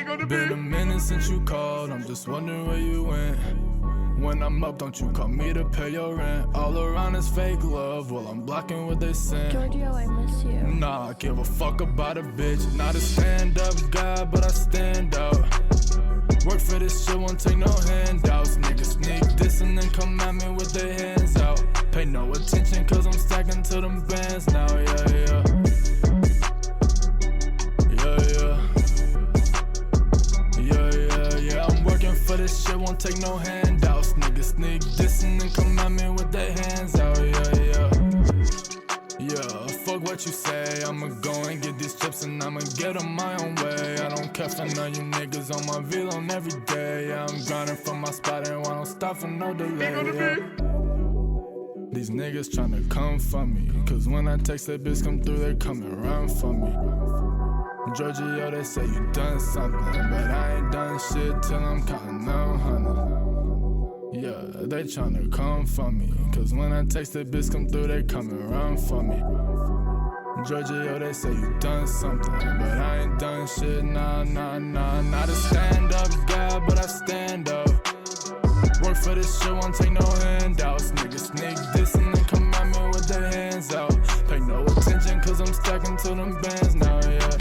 Been a minute since you called, I'm just wondering where you went. When I'm up, don't you call me to pay your rent. All around is fake love, well I'm blocking what they send. Giorgio, I miss you. Nah, I give a fuck about a bitch. Not a stand-up guy, but I stand out. Work for this shit, won't take no handouts. Niggas sneak this and then come at me with their hands out. Pay no attention cause I'm stacking to them bands now, yeah. I'm working for this shit, won't take no handouts. Niggas sneak this and then come at me with their hands out, yeah, fuck what you say, I'ma go and get these chips and I'ma get them my own way. I don't care for none of you niggas on my V-Lone every day. Yeah, I'm grinding for my spot and I don't stop for no delay, yeah. These niggas tryna come for me, cause when I text that bitch come through, they coming around for me. Giorgio, they say you done something, but I ain't done shit till I'm counting down 100. Yeah, they tryna come for me, cause when I text that bitch come through, they coming around for me. Giorgio, they say you done something, but I ain't done shit, nah. Not a stand-up guy, but I stand up. Work for this shit, won't take no handouts. Niggas sneak this and then come at me with their hands out. Pay no attention cause I'm stacking to them bands now,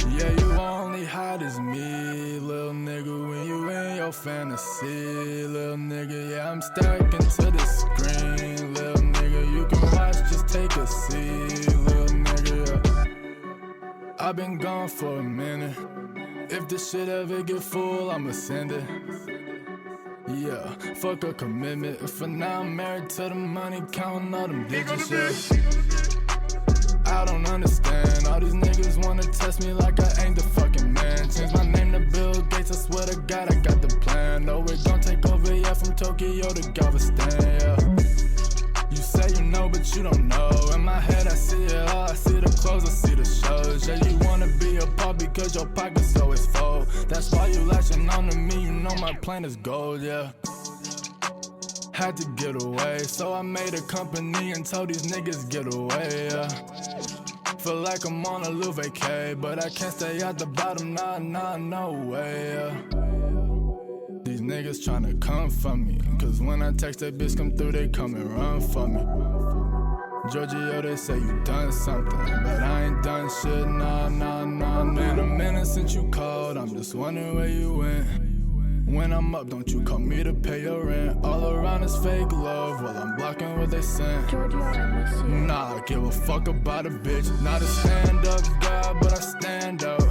yeah, you only hot as me, little nigga, when you in your fantasy, little nigga, yeah, I'm stacking to the screen, little nigga, you can watch, just take a seat, little nigga, yeah. I've been gone for a minute, if this shit ever get full, I'ma send it. Yeah, fuck a commitment. For now I'm married to the money, counting all them digits, yeah. I don't understand, all these niggas wanna test me like I ain't the fucking man. Change my name to Bill Gates, I swear to God I got the plan. No, it gon' take over, yeah, from Tokyo to Galveston, yeah. You say you know, but you don't know. In my head I see it all, I see the clothes, I see the shows. Yeah, you wanna be a part because your pockets always full. That's why you latching on to me, you know my plan is gold, yeah. Had to get away, so I made a company and told these niggas get away, yeah. Feel like I'm on a little vacay, but I can't stay at the bottom, nah, no way, yeah. These niggas tryna come for me, cause when I text that bitch come through, they come and run for me. Giorgio, they say you done something, but I ain't done shit, nah. Been a minute since you called, I'm just wondering where you went. When I'm up, don't you call me to pay your rent. All around is fake love, well I'm blocking what they send. Giorgio, I miss you. Nah, I give a fuck about a bitch. Not a stand-up guy, but I stand out.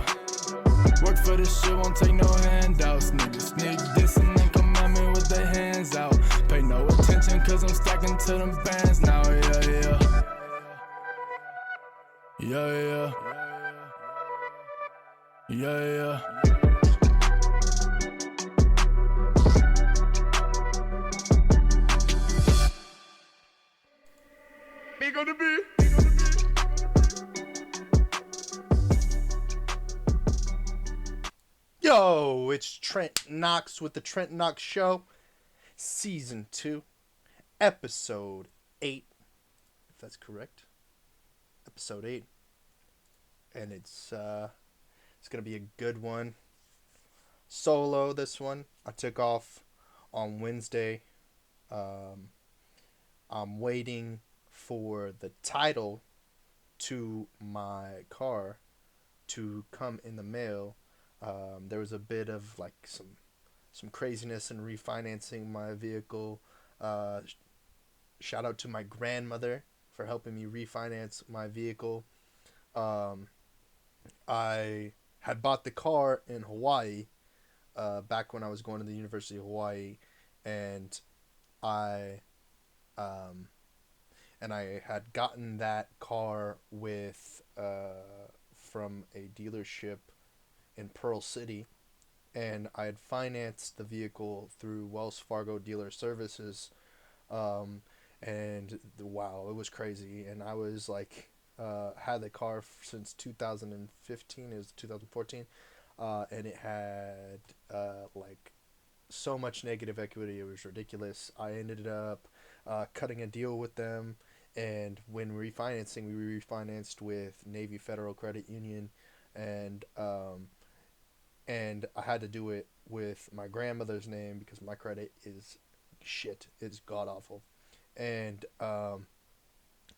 Work for this shit, won't take no handouts. Niggas sneak this and then come at me with their hands out. Pay no attention cause I'm stacking to them bands now, yeah. Big on the beat. Yo, it's Trent Knox with the Trent Knox Show, Season 2, Episode 8, if that's correct. Episode 8. And it's gonna be a good one. Solo, this one. I took off on Wednesday. I'm waiting for the title to my car to come in the mail. There was a bit of like some craziness in refinancing my vehicle. Shout out to my grandmother for helping me refinance my vehicle. I had bought the car in Hawaii back when I was going to the University of Hawaii, and I had gotten that car with from a dealership in Pearl City, and I had financed the vehicle through Wells Fargo Dealer Services, and wow, it was crazy. And I was like, had the car since 2015, it was 2014, and it had like so much negative equity, it was ridiculous. I ended up cutting a deal with them, and when refinancing, we refinanced with Navy Federal Credit Union, and and I had to do it with my grandmother's name because my credit is shit. It's god awful, and I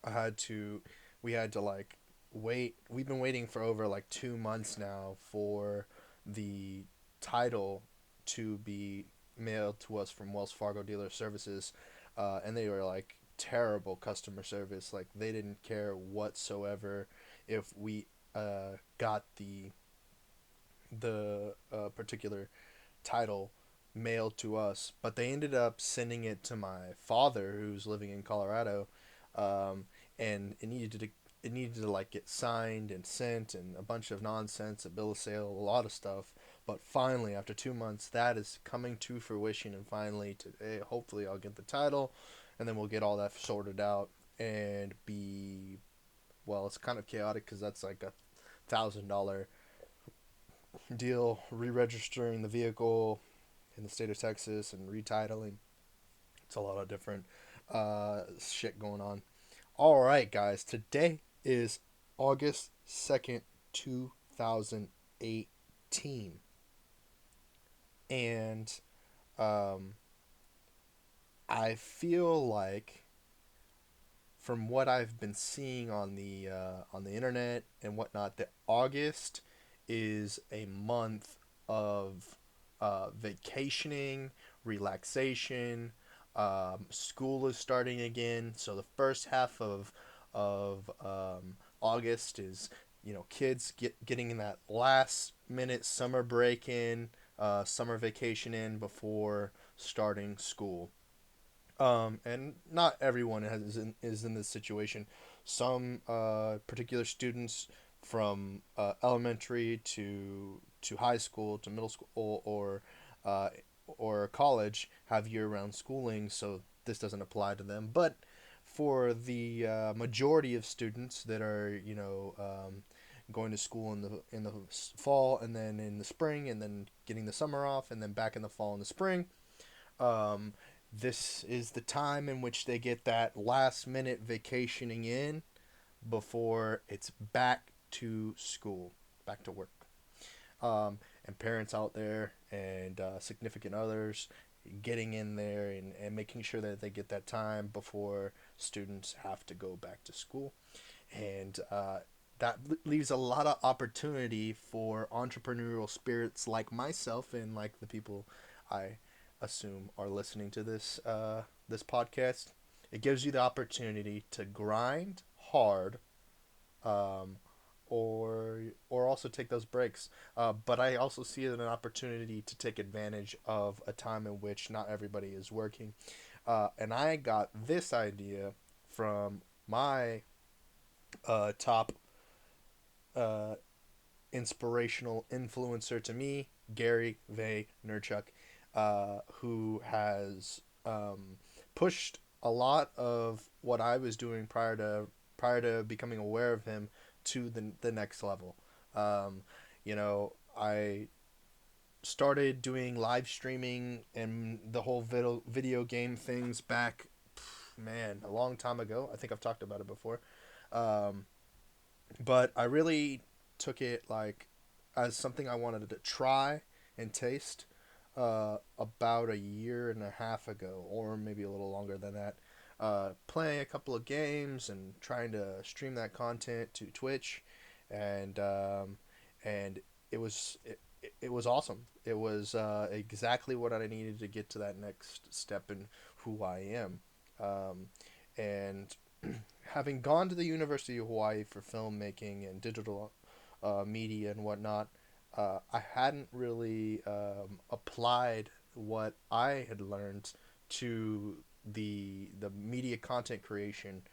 had to. We had to like wait. We've been waiting for over like 2 months now for the title to be mailed to us from Wells Fargo Dealer Services, and they were like terrible customer service. Like they didn't care whatsoever if we got the particular title mailed to us, but they ended up sending it to my father, who's living in Colorado, um, and it needed to like get signed and sent and a bunch of nonsense, a bill of sale, a lot of stuff. But finally, after 2 months, that is coming to fruition, and finally today, hopefully, I'll get the title, and then we'll get all that sorted out and be well. It's kind of chaotic because that's like $1,000 deal re-registering the vehicle in the state of Texas and retitling. It's a lot of different shit going on. All right, guys. Today is August 2nd, 2018. And um, I feel like from what I've been seeing on the internet and whatnot, that August is a month of vacationing, relaxation. School is starting again, so the first half of August is kids getting in that last minute summer break in, summer vacation in before starting school. And not everyone is in this situation. Some particular students from elementary to high school to middle school uh, or college have year-round schooling, so this doesn't apply to them. But for the majority of students that are going to school in the fall and then in the spring and then getting the summer off and then back in the fall and the spring, um, this is the time in which they get that last minute vacationing in before it's back to school, back to work. And parents out there and significant others getting in there and making sure that they get that time before students have to go back to school. And that leaves a lot of opportunity for entrepreneurial spirits like myself and like the people I assume are listening to this podcast. It gives you the opportunity to grind hard, um, or also take those breaks. But I also see it as an opportunity to take advantage of a time in which not everybody is working. And I got this idea from my top uh, inspirational influencer to me, Gary Vaynerchuk, who has pushed a lot of what I was doing prior to becoming aware of him to the next level. Um, I started doing live streaming and the whole video game things back, man, a long time ago. I think I've talked about it before. Um, but I really took it like as something I wanted to try and taste about a year and a half ago, or maybe a little longer than that. Playing a couple of games and trying to stream that content to Twitch, and and it was awesome. It was exactly what I needed to get to that next step in who I am. And having gone to the University of Hawaii for filmmaking and digital media and whatnot, I hadn't really applied what I had learned to the media content creation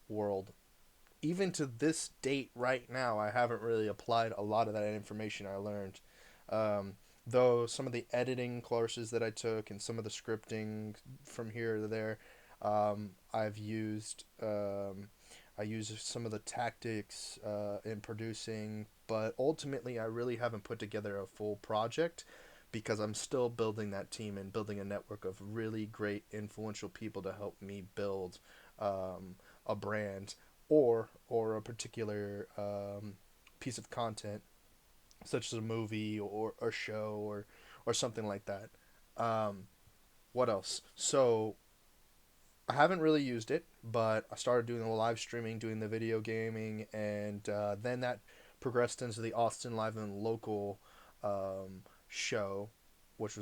world. Even to this date, right now, I haven't really applied a lot of that information I learned. Um, though some of the editing courses that I took and some of the scripting from here to there, I've used. I use some of the tactics in producing, but ultimately, I really haven't put together a full project because I'm still building that team and building a network of really great, influential people to help me build a brand or a particular piece of content such as a movie or show or something like that. Um, what else? So I haven't really used it, but I started doing the live streaming, doing the video gaming, and then that progressed into the Austin Live and Local show, which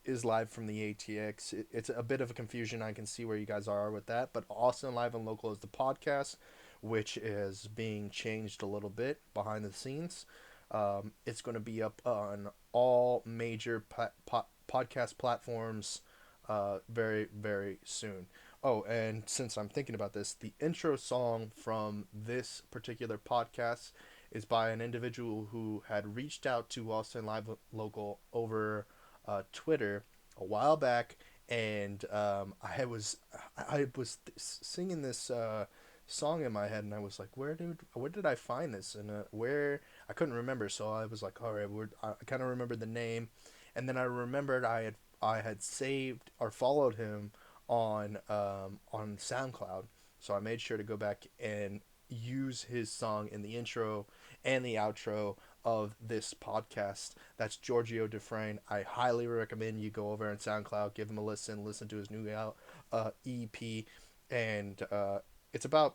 is live from the ATX. It's a bit of a confusion. I can see where you guys are with that, but Austin Live and Local is the podcast, which is being changed a little bit behind the scenes. It's going to be up on all major podcast platforms very, very soon. Oh, and since I'm thinking about this, the intro song from this particular podcast is by an individual who had reached out to Austin Live Local over Twitter a while back, and I was singing this song in my head, and I was like, where did I find this, and where I couldn't remember, so I was like, all right, I kind of remembered the name, and then I remembered I had saved or followed him on SoundCloud. So I made sure to go back and use his song in the intro and the outro of this podcast. That's Giorgio Dufresne. I highly recommend you go over on SoundCloud, give him a listen to his new EP, and it's about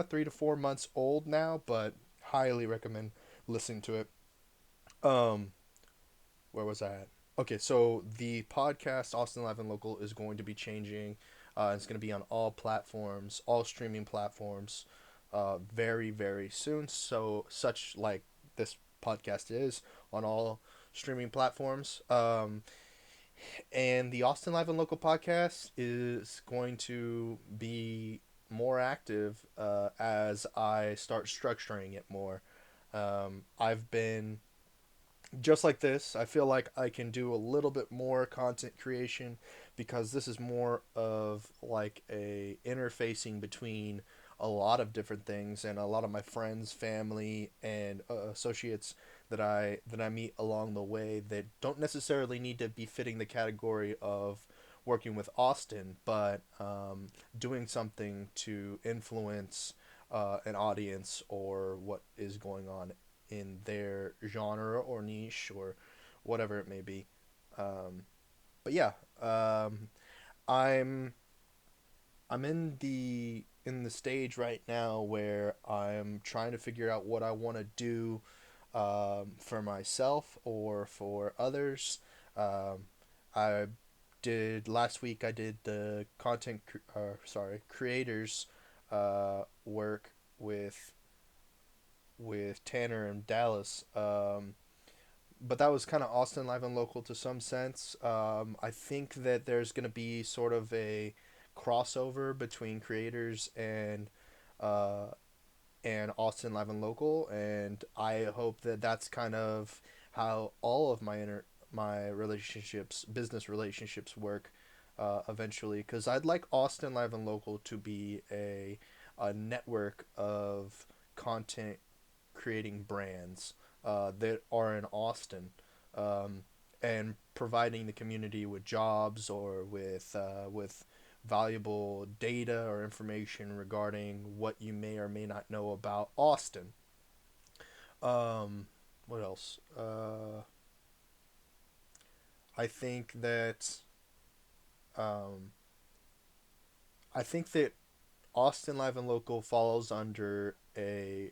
3 to 4 months old now, but highly recommend listening to it. Um, where was I at? Okay, so the podcast Austin Live and Local is going to be changing. It's going to be on all platforms, all streaming platforms, very very soon. So such like this podcast is on all streaming platforms. And the Austin Live and Local podcast is going to be more active as I start structuring it more. I've been just like this. I feel like I can do a little bit more content creation because this is more of like a interfacing between a lot of different things and a lot of my friends, family, and associates that I meet along the way that don't necessarily need to be fitting the category of working with Austin, but doing something to influence an audience or what is going on in their genre or niche or whatever it may be. Um, but yeah, I'm I'm in the stage right now where I'm trying to figure out what I want to do for myself or for others. Um, I did last week. I did the creators work with Tanner and Dallas. But that was kind of Austin Live and Local to some sense. I think that there's going to be sort of a crossover between creators uh, and Austin Live and Local, and I hope that that's kind of how all of my relationships, business relationships, work eventually. Because I'd like Austin Live and Local to be a network of content creating brands that are in Austin, um, and providing the community with jobs or with valuable data or information regarding what you may or may not know about Austin. Um, what else? I think that um, I think that Austin Live and Local falls under a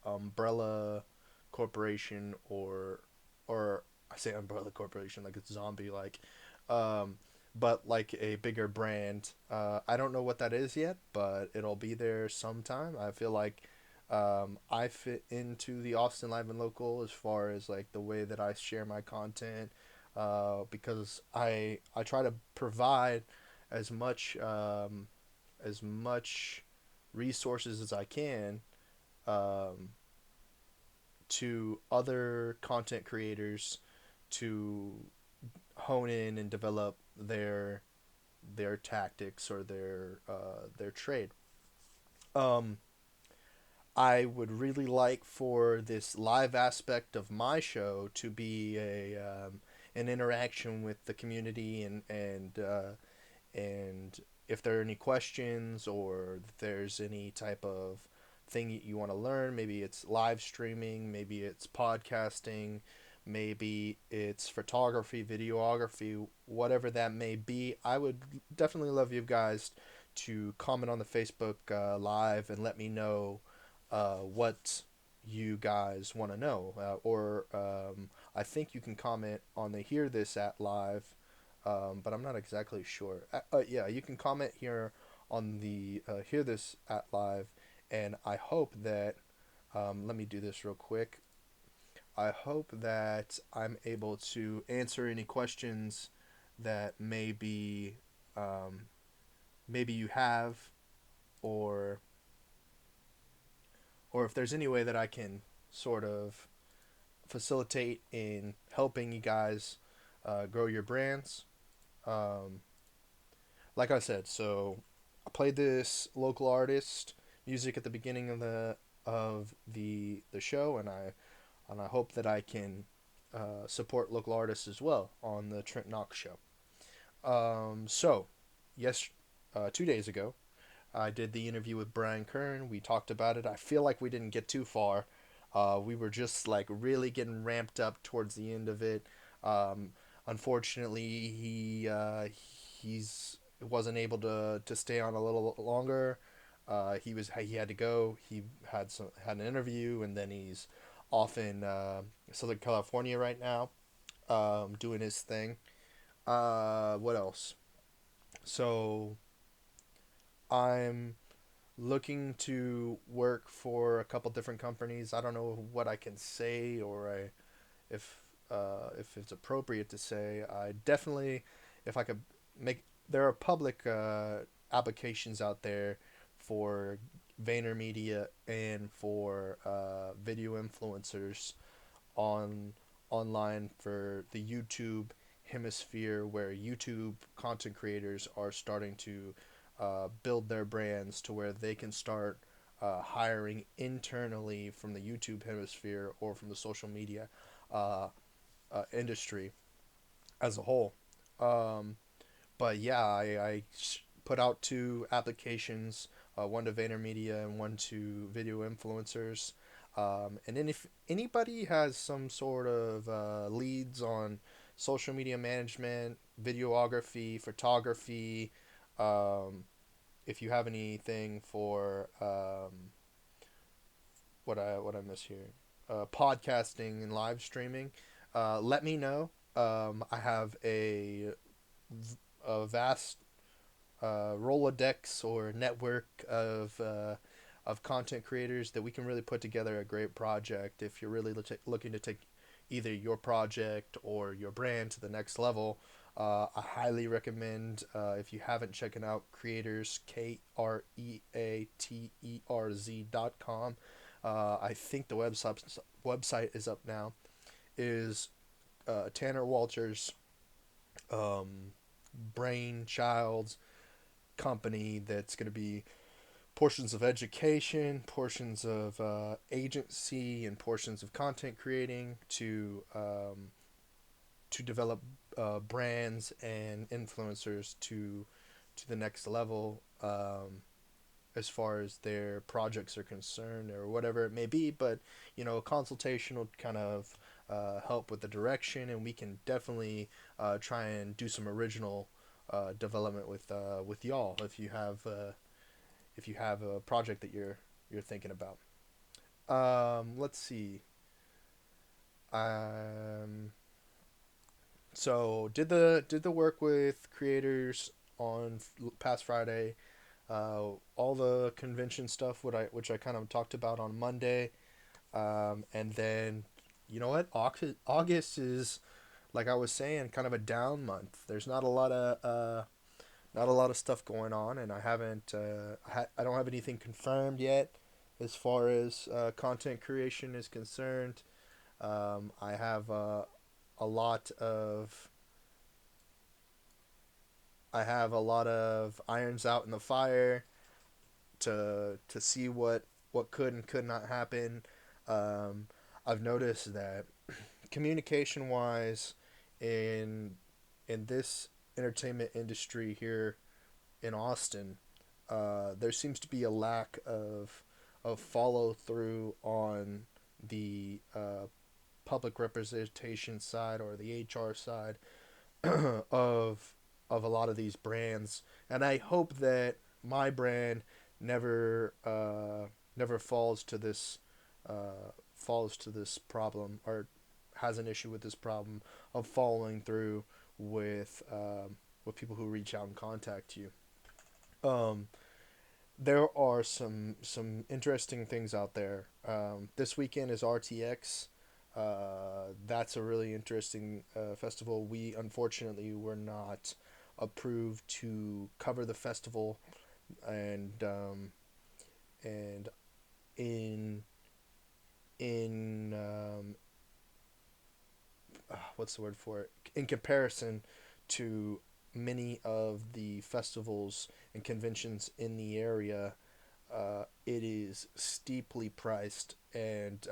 umbrella corporation or I say umbrella corporation like it's zombie like, um, but like a bigger brand. I don't know what that is yet, but it'll be there sometime. I feel like I fit into the Austin Live and Local as far as like the way that I share my content, because I try to provide as much as much resources as I can um, to other content creators to hone in and develop their tactics or their trade. Um, I would really like for this live aspect of my show to be a an interaction with the community and if there are any questions or if there's any type of thing you want to learn. Maybe it's live streaming, maybe it's podcasting, maybe it's photography, videography, whatever that may be. I would definitely love you guys to comment on the Facebook Live and let me know what you guys want to know. Or I think you can comment on the Hear This at Live, but I'm not exactly sure. Yeah, you can comment here on the Hear This at Live, and I hope that, let me do this real quick. I hope that I'm able to answer any questions that um, maybe you have, or if there's any way that I can sort of facilitate in helping you guys grow your brands. Um, like I said, so I played this local artist music at the beginning of the show, and I hope that I can support local artists as well on the Trent Knox show. So, yes, 2 days ago, I did the interview with Brian Kern. We talked about it. I feel like we didn't get too far. We were just like really getting ramped up towards the end of it. Um, Unfortunately, he's wasn't able to stay on a little longer. He had to go. He had an interview, and then he's off in Southern California right now, doing his thing. What else? So I'm looking to work for a couple different companies. I don't know what I can say, or if if it's appropriate to say. I definitely, if I could make, there are public applications out there for VaynerMedia and for video influencers on online for the YouTube hemisphere, where YouTube content creators are starting to build their brands to where they can start hiring internally from the YouTube hemisphere or from the social media uh, industry as a whole. Um, but yeah, I put out two applications, one to VaynerMedia and one to video influencers. And then if anybody has some sort of leads on social media management, videography, photography, um, if you have anything for what I miss here, podcasting and live streaming, let me know. I have a vast Rolodex or network of content creators that we can really put together a great project. If you're really looking to take either your project or your brand to the next level, I highly recommend, if you haven't, checking out Creators, KREATERZ.com. I think the website is up now. Is Tanner Walters' brainchild company that's going to be portions of education, portions of agency, and portions of content creating to develop brands and influencers to the next level, as far as their projects are concerned, or whatever it may be. But a consultation will kind of help with the direction, and we can definitely try and do some original development with y'all if you have a project that you're thinking about. Let's see. Um, so did the work with creators on past Friday. All the convention stuff, which I kind of talked about on Monday. And then, you know what? August is, like I was saying, kind of a down month. There's not a lot of stuff going on, and I haven't I don't have anything confirmed yet as far as content creation is concerned. I have a lot of I have a lot of irons out in the fire to see what could and could not happen. Um, I've noticed that communication wise, in this entertainment industry here in Austin, there seems to be a lack of of follow through on the public representation side or the HR side of a lot of these brands, and I hope that my brand never falls to this problem, or has an issue with this problem of following through with people who reach out and contact you. Um, there are some interesting things out there. This weekend is RTX. That's a really interesting festival. We unfortunately were not approved to cover the festival, and and in in what's the word for it? In comparison to many of the festivals and conventions in the area, it is steeply priced, and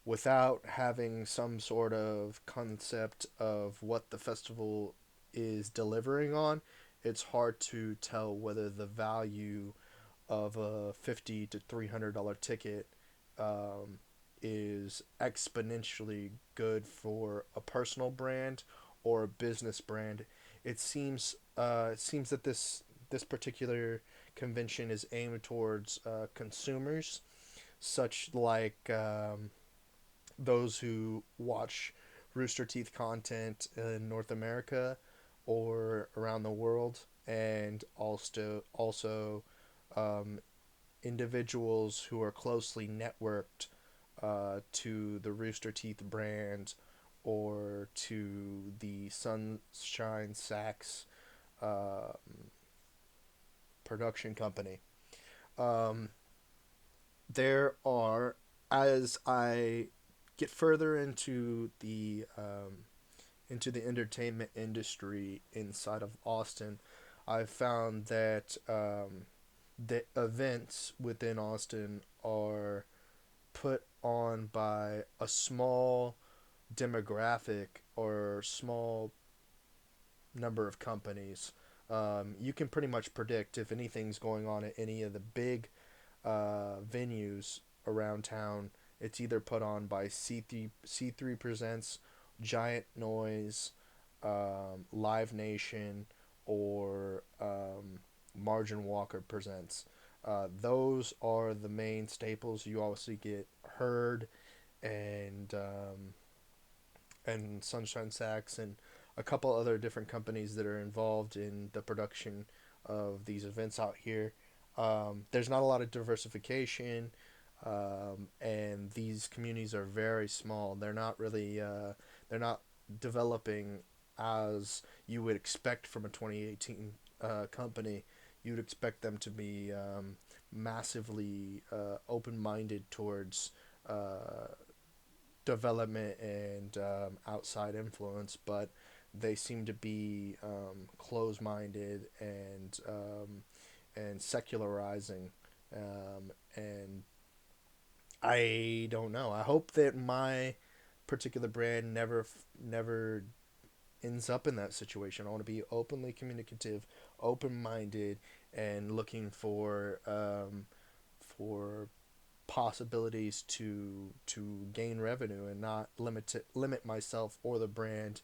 without having some sort of concept of what the festival is delivering on, it's hard to tell whether the value of a $50 to $300 ticket um, is exponentially good for a personal brand or a business brand. It seems that this particular convention is aimed towards consumers, such like those who watch Rooster Teeth content in North America or around the world, and also um, individuals who are closely networked to the Rooster Teeth brand or to the Sunshine Sax uh, production company. Um, there are, as I get further into the entertainment industry inside of Austin, I've found that the events within Austin are put on by a small demographic or small number of companies. You can pretty much predict if anything's going on at any of the big venues around town. It's either put on by C3 Presents, Giant Noise, Live Nation, or Margin Walker Presents. Those are the main staples. You obviously get Heard and Sunshine Sax and a couple other different companies that are involved in the production of these events out here. There's not a lot of diversification, and these communities are very small. They're not developing as you would expect from a 2018 company. You'd expect them to be massively open-minded towards uh, development and outside influence, but they seem to be close-minded and secularizing. And I don't know. I hope that my particular brand never ends up in that situation. I want to be openly communicative, open-minded, and looking for possibilities to gain revenue and not limit myself or the brand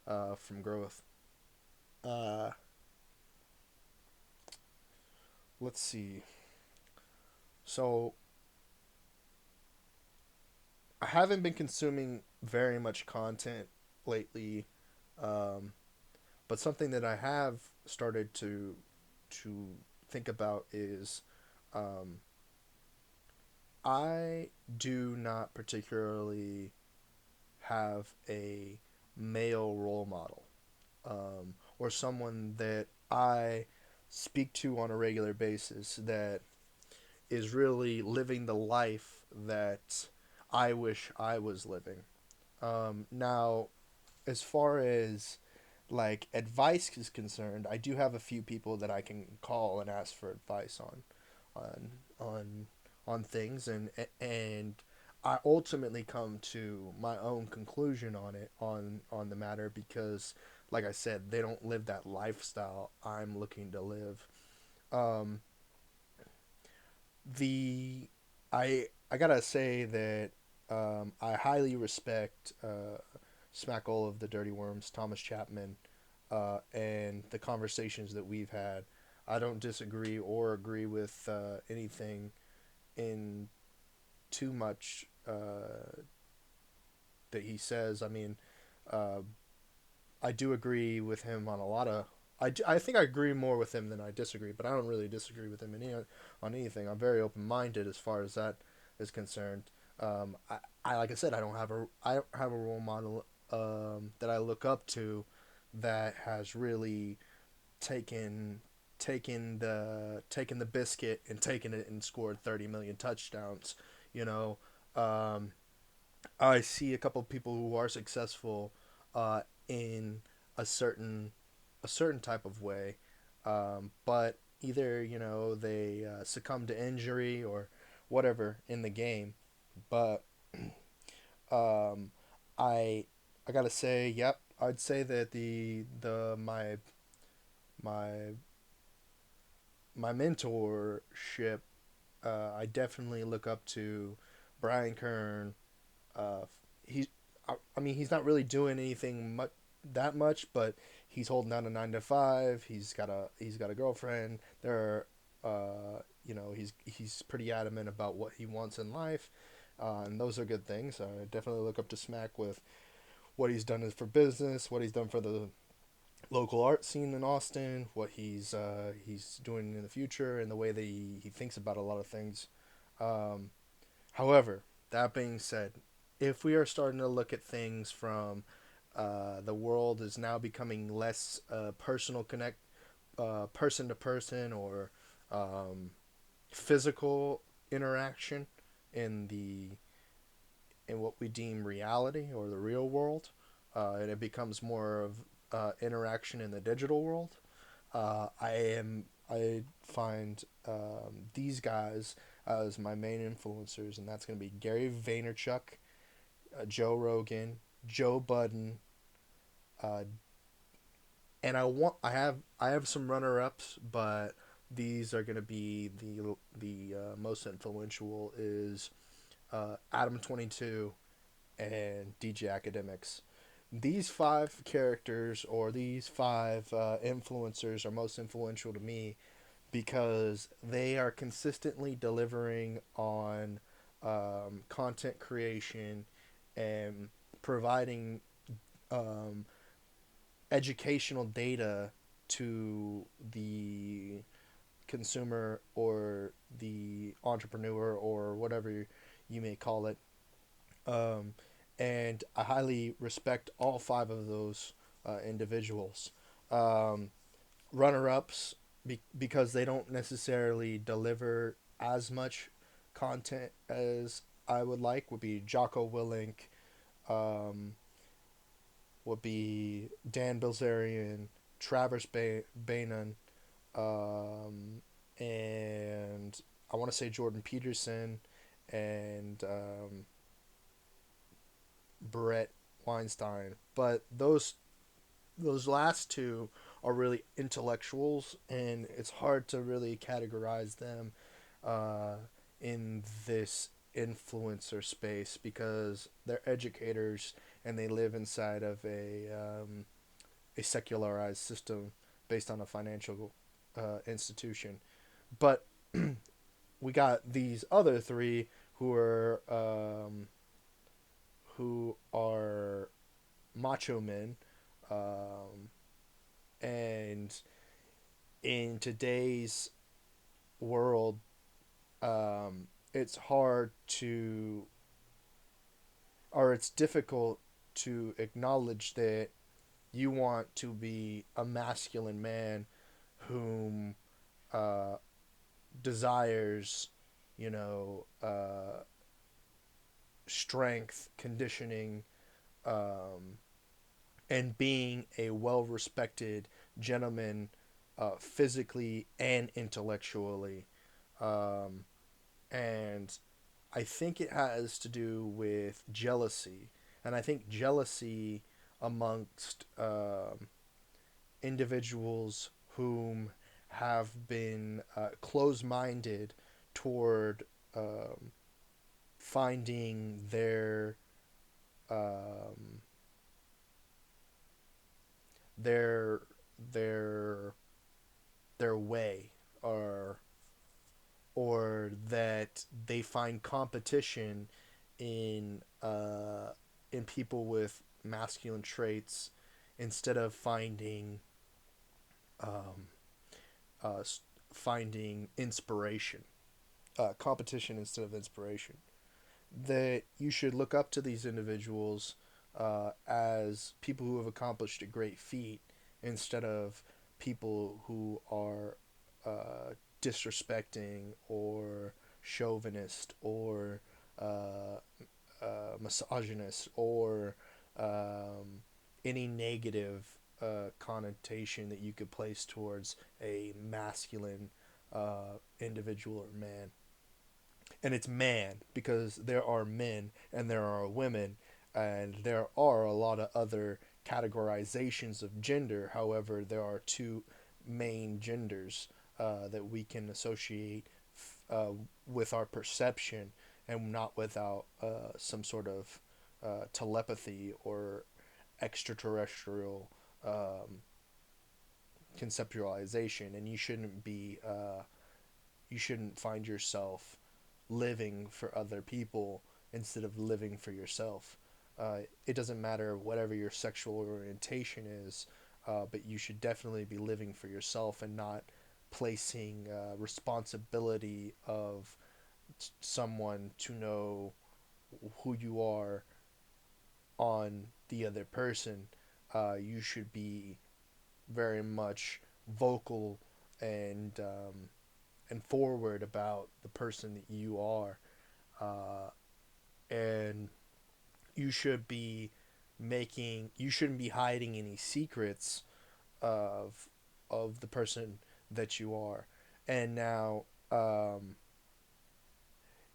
from growth. Uh, let's see. So I haven't been consuming very much content lately, um, but something that I have started to think about is um, I do not particularly have a male role model, or someone that I speak to on a regular basis that is really living the life that I wish I was living. Now, as far as like advice is concerned, I do have a few people that I can call and ask for advice on on on things, and I ultimately come to my own conclusion on it on the matter because, like I said, they don't live that lifestyle I'm looking to live. Um, the I gotta say that I highly respect Smack All of the Dirty Worms, Thomas Chapman, and the conversations that we've had. I don't disagree or agree with anything in too much that he says. I mean, uh, I do agree with him on a lot of. I think I agree more with him than I disagree, but I don't really disagree with him on anything. I'm very open minded as far as that is concerned. I like I said, I don't have a role model that I look up to that has really taken taken the biscuit and taken it and scored 30 million touchdowns. You know, um, I see a couple of people who are successful in a certain type of way, but either they succumb to injury or whatever in the game. But um, I I gotta say, yep, I'd say that the my my mentorship, I definitely look up to Brian Kern. He, I mean, he's not really doing anything that much, but he's holding down a 9 to 5. He's got a girlfriend. He's pretty adamant about what he wants in life, and those are good things. I definitely look up to Smack with what he's done for business, what he's done for the local art scene in Austin, what he's doing in the future, and the way that he thinks about a lot of things. Um, However, that being said, if we are starting to look at things from the world is now becoming less personal connect, person to person, or um, physical interaction in the in what we deem reality or the real world, and it becomes more of interaction in the digital world. I find these guys as my main influencers, and that's going to be Gary Vaynerchuk, Joe Rogan, Joe Budden, uh, and I have some runner ups, but these are going to be the most influential is Adam 22 and DJ Academics. These five characters or these five influencers are most influential to me because they are consistently delivering on content creation and providing um, educational data to the consumer or the entrepreneur or whatever you may call it. Um, and I highly respect all five of those individuals. Um, Runner ups, because they don't necessarily deliver as much content as I would like, would be Jocko Willink, um, would be Dan Bilzerian, Travis Bainan, and I want to say Jordan Peterson and Brett Weinstein. But those last two are really intellectuals, and it's hard to really categorize them uh, in this influencer space because they're educators and they live inside of a secularized system based on a financial institution. But we got these other three who are macho men, um, and in today's world, it's hard to, or it's difficult to acknowledge that you want to be a masculine man whom uh, desires, you know, strength, conditioning, um, and being a well respected gentleman physically and intellectually. Um, and I think it has to do with jealousy. And I think jealousy amongst individuals whom have been close minded toward finding um, their their their way, or that they find competition in in people with masculine traits instead of um, uh, finding inspiration, competition instead of inspiration. That you should look up to these individuals as people who have accomplished a great feat instead of people who are disrespecting or chauvinist or uh, misogynist or um, any negative connotation that you could place towards a masculine individual or man. And it's man because there are men and there are women, and there are a lot of other categorizations of gender. However, there are two main genders that we can associate uh, with our perception, and not without some sort of telepathy or extraterrestrial um, conceptualization. And you shouldn't find yourself living for other people instead of living for yourself. It doesn't matter whatever your sexual orientation is, but you should definitely be living for yourself and not placing responsibility of someone to know who you are on the other person. You should be very much vocal and forward about the person that you are, uh, and you should be you shouldn't be hiding any secrets of the person that you are. And now,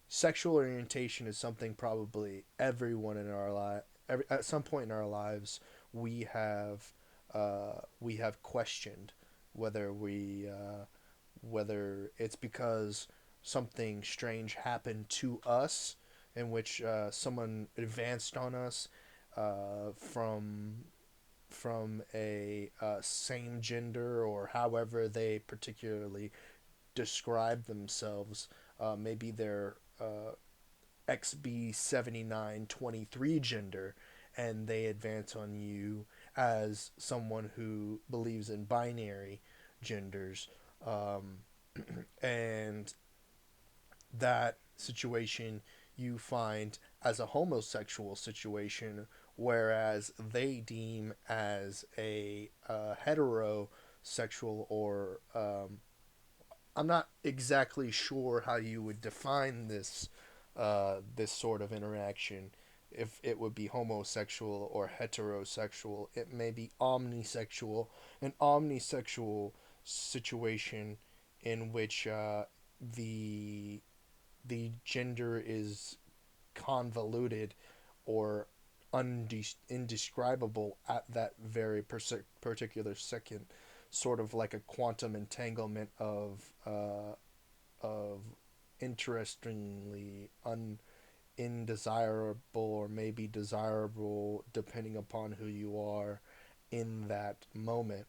sexual orientation is something probably everyone in our at some point in our lives we have questioned whether whether it's because something strange happened to us in which someone advanced on us from a same gender, or however they particularly describe themselves. Maybe they're XB7923 gender, and they advance on you as someone who believes in binary genders. Um, and that situation you find as a homosexual situation, whereas they deem as a heterosexual, or I'm not exactly sure how you would define this sort of interaction. If it would be homosexual or heterosexual, it may be omnisexual. An omnisexual situation in which the gender is convoluted or indescribable at that very particular second, sort of like a quantum entanglement of interestingly indesirable, or maybe desirable depending upon who you are in that moment,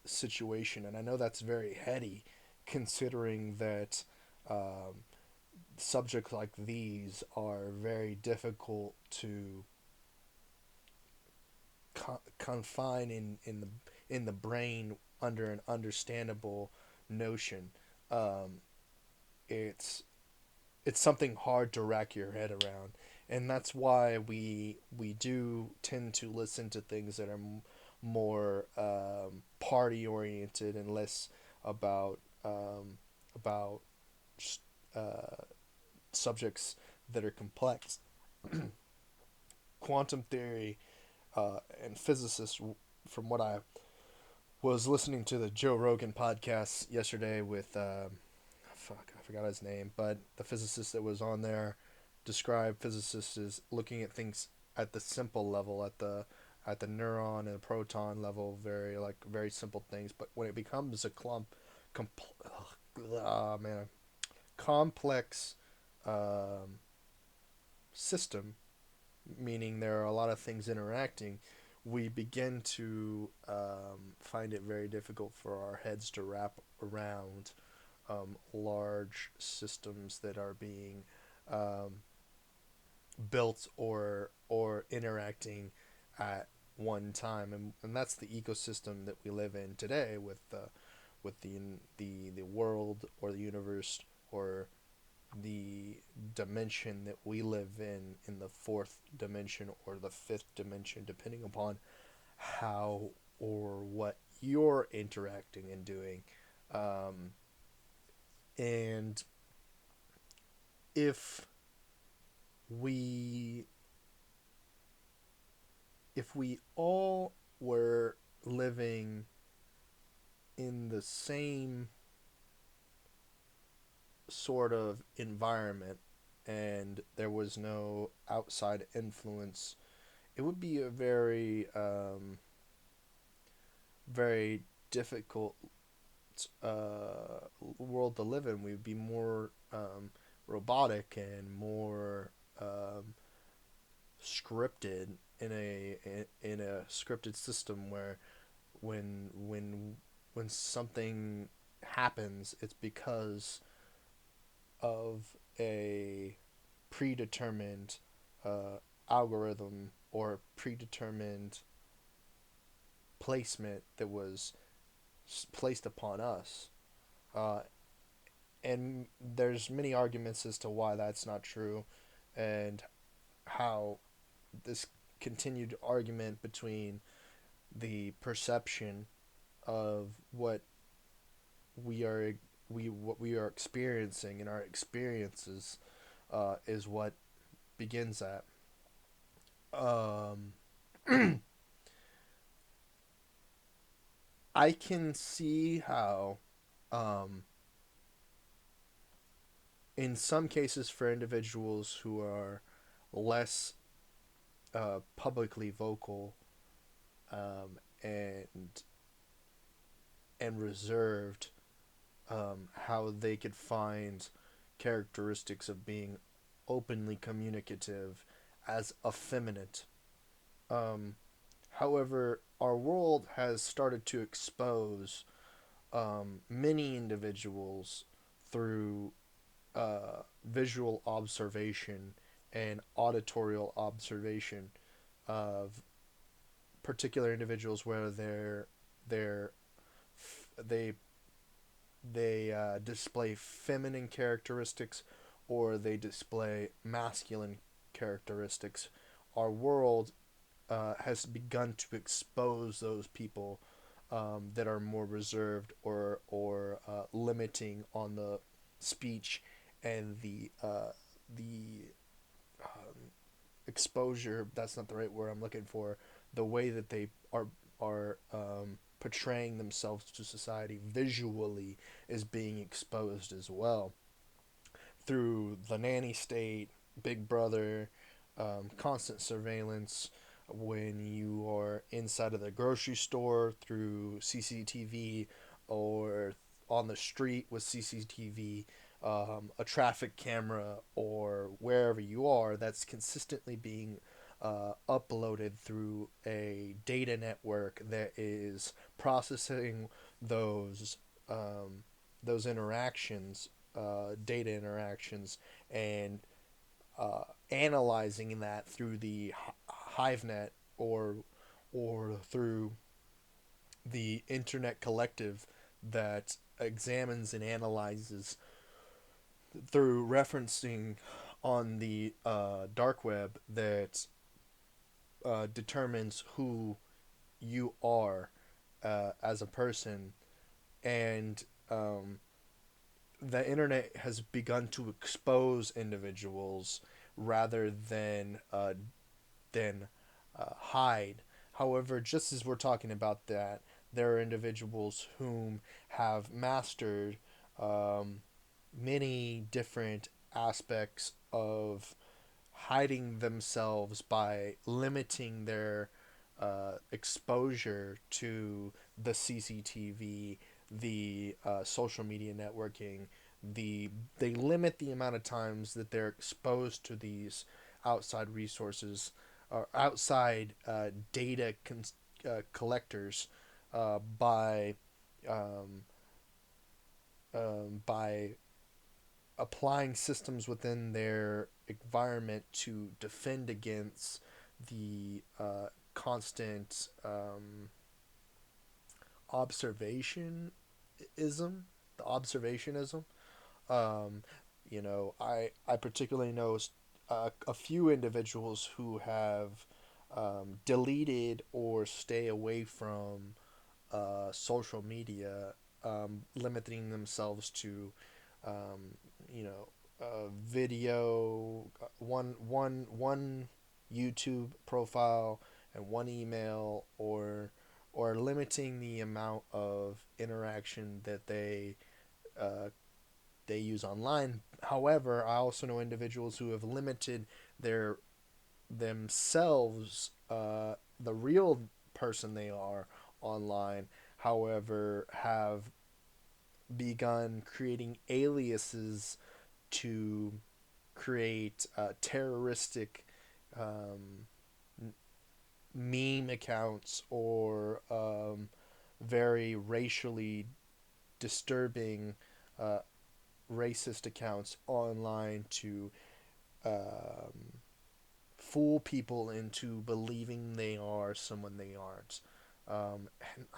situation. And I know that's very heady, considering that subjects like these are very difficult to confine in the brain under an understandable notion. Um, it's it's something hard to rack your head around, and that's why we do tend to listen to things that are more party oriented and less about about uh, subjects that are complex. Quantum theory and physicists, from what I was listening to the Joe Rogan podcast yesterday with fuck, I forgot his name, but the physicist that was on there described physicists as looking at things at the simple level, at the neuron and the proton level, very simple things. But when it becomes a man, complex um, system, meaning there are a lot of things interacting, we begin to find it very difficult for our heads to wrap around large systems that are being um, built or interacting at one time, and that's the ecosystem that we live in today with the world or the universe or the dimension that we live in the fourth dimension or the fifth dimension, depending upon how or what you're interacting and doing. Um, and if we if we all were living in the same sort of environment and there was no outside influence, it would be a very difficult world to live in. We'd be more robotic and more scripted in a scripted system where when when when something happens, it's because of a predetermined algorithm or predetermined placement that was placed upon us. Uh, and there's many arguments as to why that's not true, and how this continued argument between the perception of we are what we are experiencing in our experiences is what begins at. Um, I can see how, um, in some cases, for individuals who are less publicly vocal and reserved, how they could find characteristics of being openly communicative as effeminate. Um, However, our world has started to expose many individuals through visual observation and auditorial observation of particular individuals where they're they display feminine characteristics or they display masculine characteristics. Our world has begun to expose those people that are more reserved or limiting on the speech and the exposure. That's not the right word I'm looking for. The way that they are portraying themselves to society visually is being exposed as well through the nanny state, Big Brother, constant surveillance. When you are inside of the grocery store through CCTV or on the street with CCTV, a traffic camera, or wherever you are, that's consistently being uploaded through a data network that is processing those those interactions, data interactions, and analyzing that through the HiveNet or through the Internet Collective that examines and analyzes through referencing on the dark web that determines who you are as a person, and the internet has begun to expose individuals rather than hide. However, just as we're talking about that, there are individuals whom have mastered um, many different aspects of hiding themselves by limiting their exposure to the CCTV, the social media networking, they limit the amount of times that they're exposed to these outside resources or outside data collectors by um, by applying systems within their environment to defend against the constant observationism, the observationism. Um, I particularly know a few individuals who have deleted or stay away from social media, limiting themselves to, um, video, one YouTube profile and one email, or limiting the amount of interaction that they use online. However, I also know individuals who have limited their themselves, the real person they are online. However, have begun creating aliases to create terroristic um, meme accounts or very racially disturbing uh, racist accounts online to um, fool people into believing they are someone they aren't. And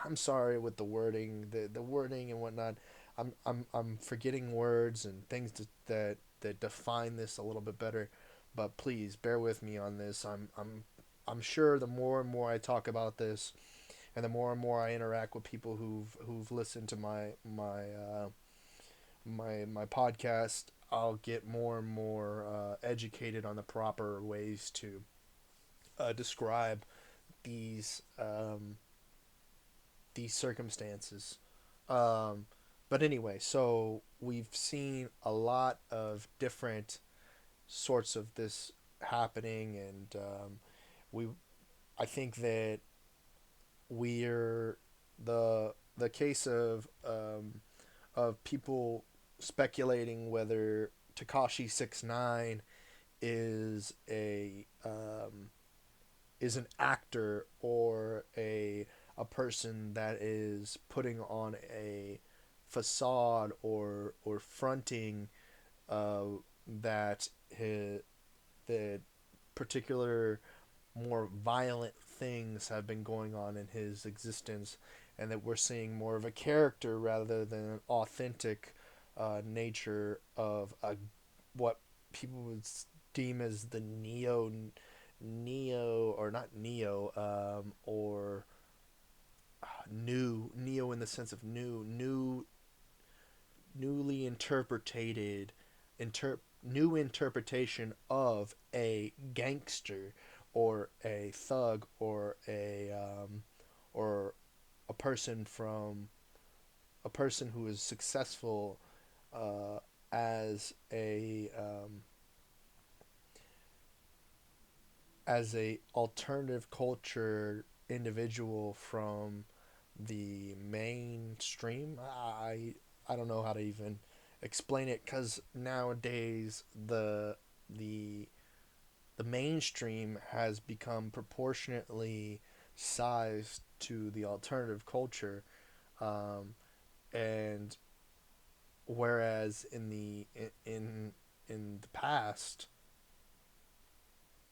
I'm sorry with the wording, the wording and whatnot. I'm forgetting words and things that define this a little bit better, but please bear with me on this. I'm sure the more and more I talk about this, and the more and more I interact with people who've listened to my podcast, I'll get more and more educated on the proper ways to describe these these circumstances. Um, but anyway, so we've seen a lot of different sorts of this happening, and we I think that we're the case of people speculating whether Takashi 6ix9ine is an actor or a person that is putting on a facade or fronting uh, that his, the particular more violent things have been going on in his existence, and that we're seeing more of a character rather than an authentic nature of what people would deem as the neo or not neo or new neo in the sense of newly new interpretation of a gangster or a thug or a person from a person who is successful uh, as a alternative culture individual from the mainstream. I don't know how to even explain it, because nowadays the the mainstream has become proportionately sized to the alternative culture, um, and whereas in the past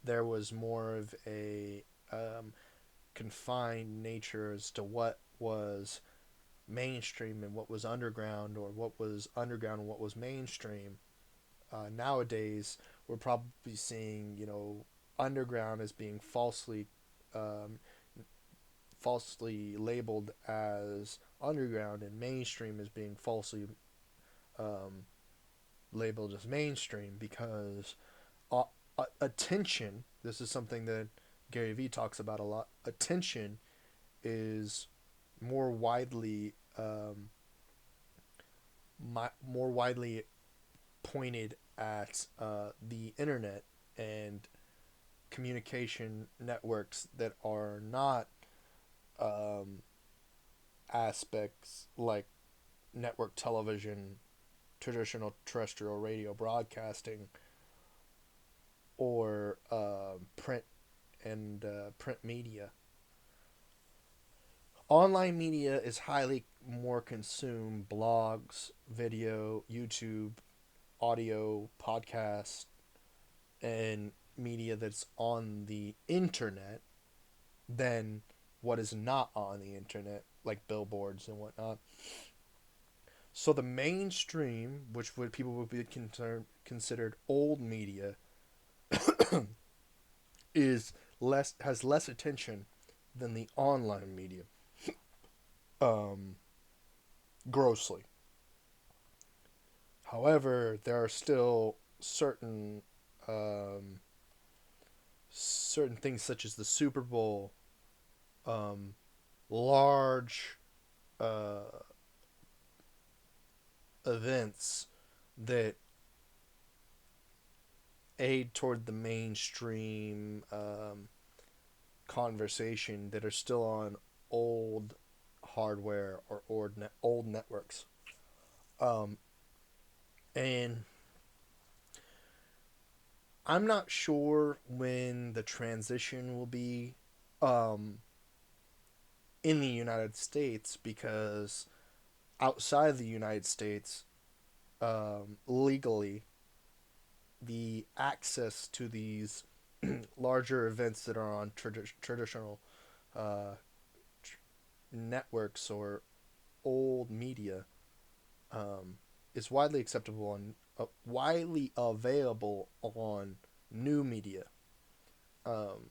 there was more of a confined nature as to what was mainstream and what was underground, or what was underground and what was mainstream. Nowadays, we're probably seeing, underground as being um, falsely labeled as underground, and mainstream as being falsely um, labeled as mainstream, because uh, attention. This is something that Gary Vee talks about a lot. Attention is more widely more widely pointed at the internet and communication networks that are not um, aspects like network television, traditional terrestrial radio broadcasting, or print media. Online media is highly more consumed: blogs, video, YouTube, audio, podcast, and media that's on the internet than what is not on the internet, like billboards and whatnot. So the mainstream, which would people would be considered old media, is less has less attention than the online media. Um, Grossly. However, there are still um, certain things such as the Super Bowl, um, large uh, events that aid toward the mainstream conversation that are still on old hardware or old networks. Um, and I'm not sure when the transition will be um, in the United States, because outside the United States, legally, the access to these larger events that are on traditional uh, tr- networks or old media is widely acceptable and widely available on new media. Um,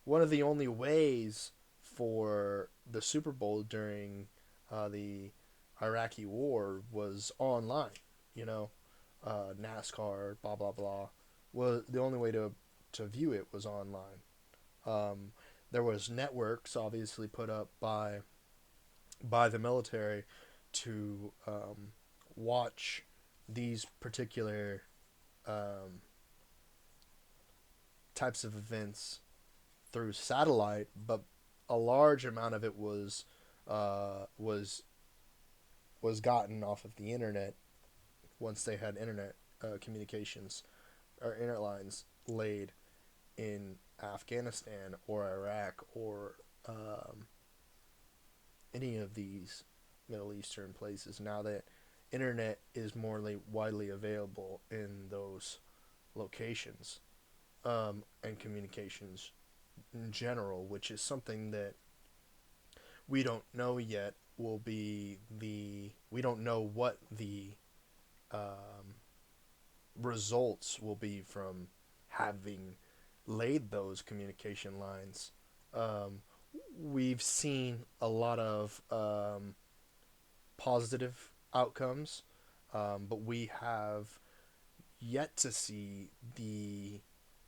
One of the only ways for the Super Bowl during the Iraqi War was online. You know, NASCAR, blah blah blah, was the only way to view it was online. Um, there was networks obviously put up by the military to watch these particular um, types of events through satellite, but a large amount of it uh, was was gotten off of the internet once they had internet communications or internet lines laid in Afghanistan or Iraq or any of these Middle Eastern places. Now that internet is more widely available in those locations, and communications in general, which is something that we don't know yet will be we don't know what the um, results will be from having laid those communication lines. Um, we've seen a lot of positive outcomes, but we have yet to see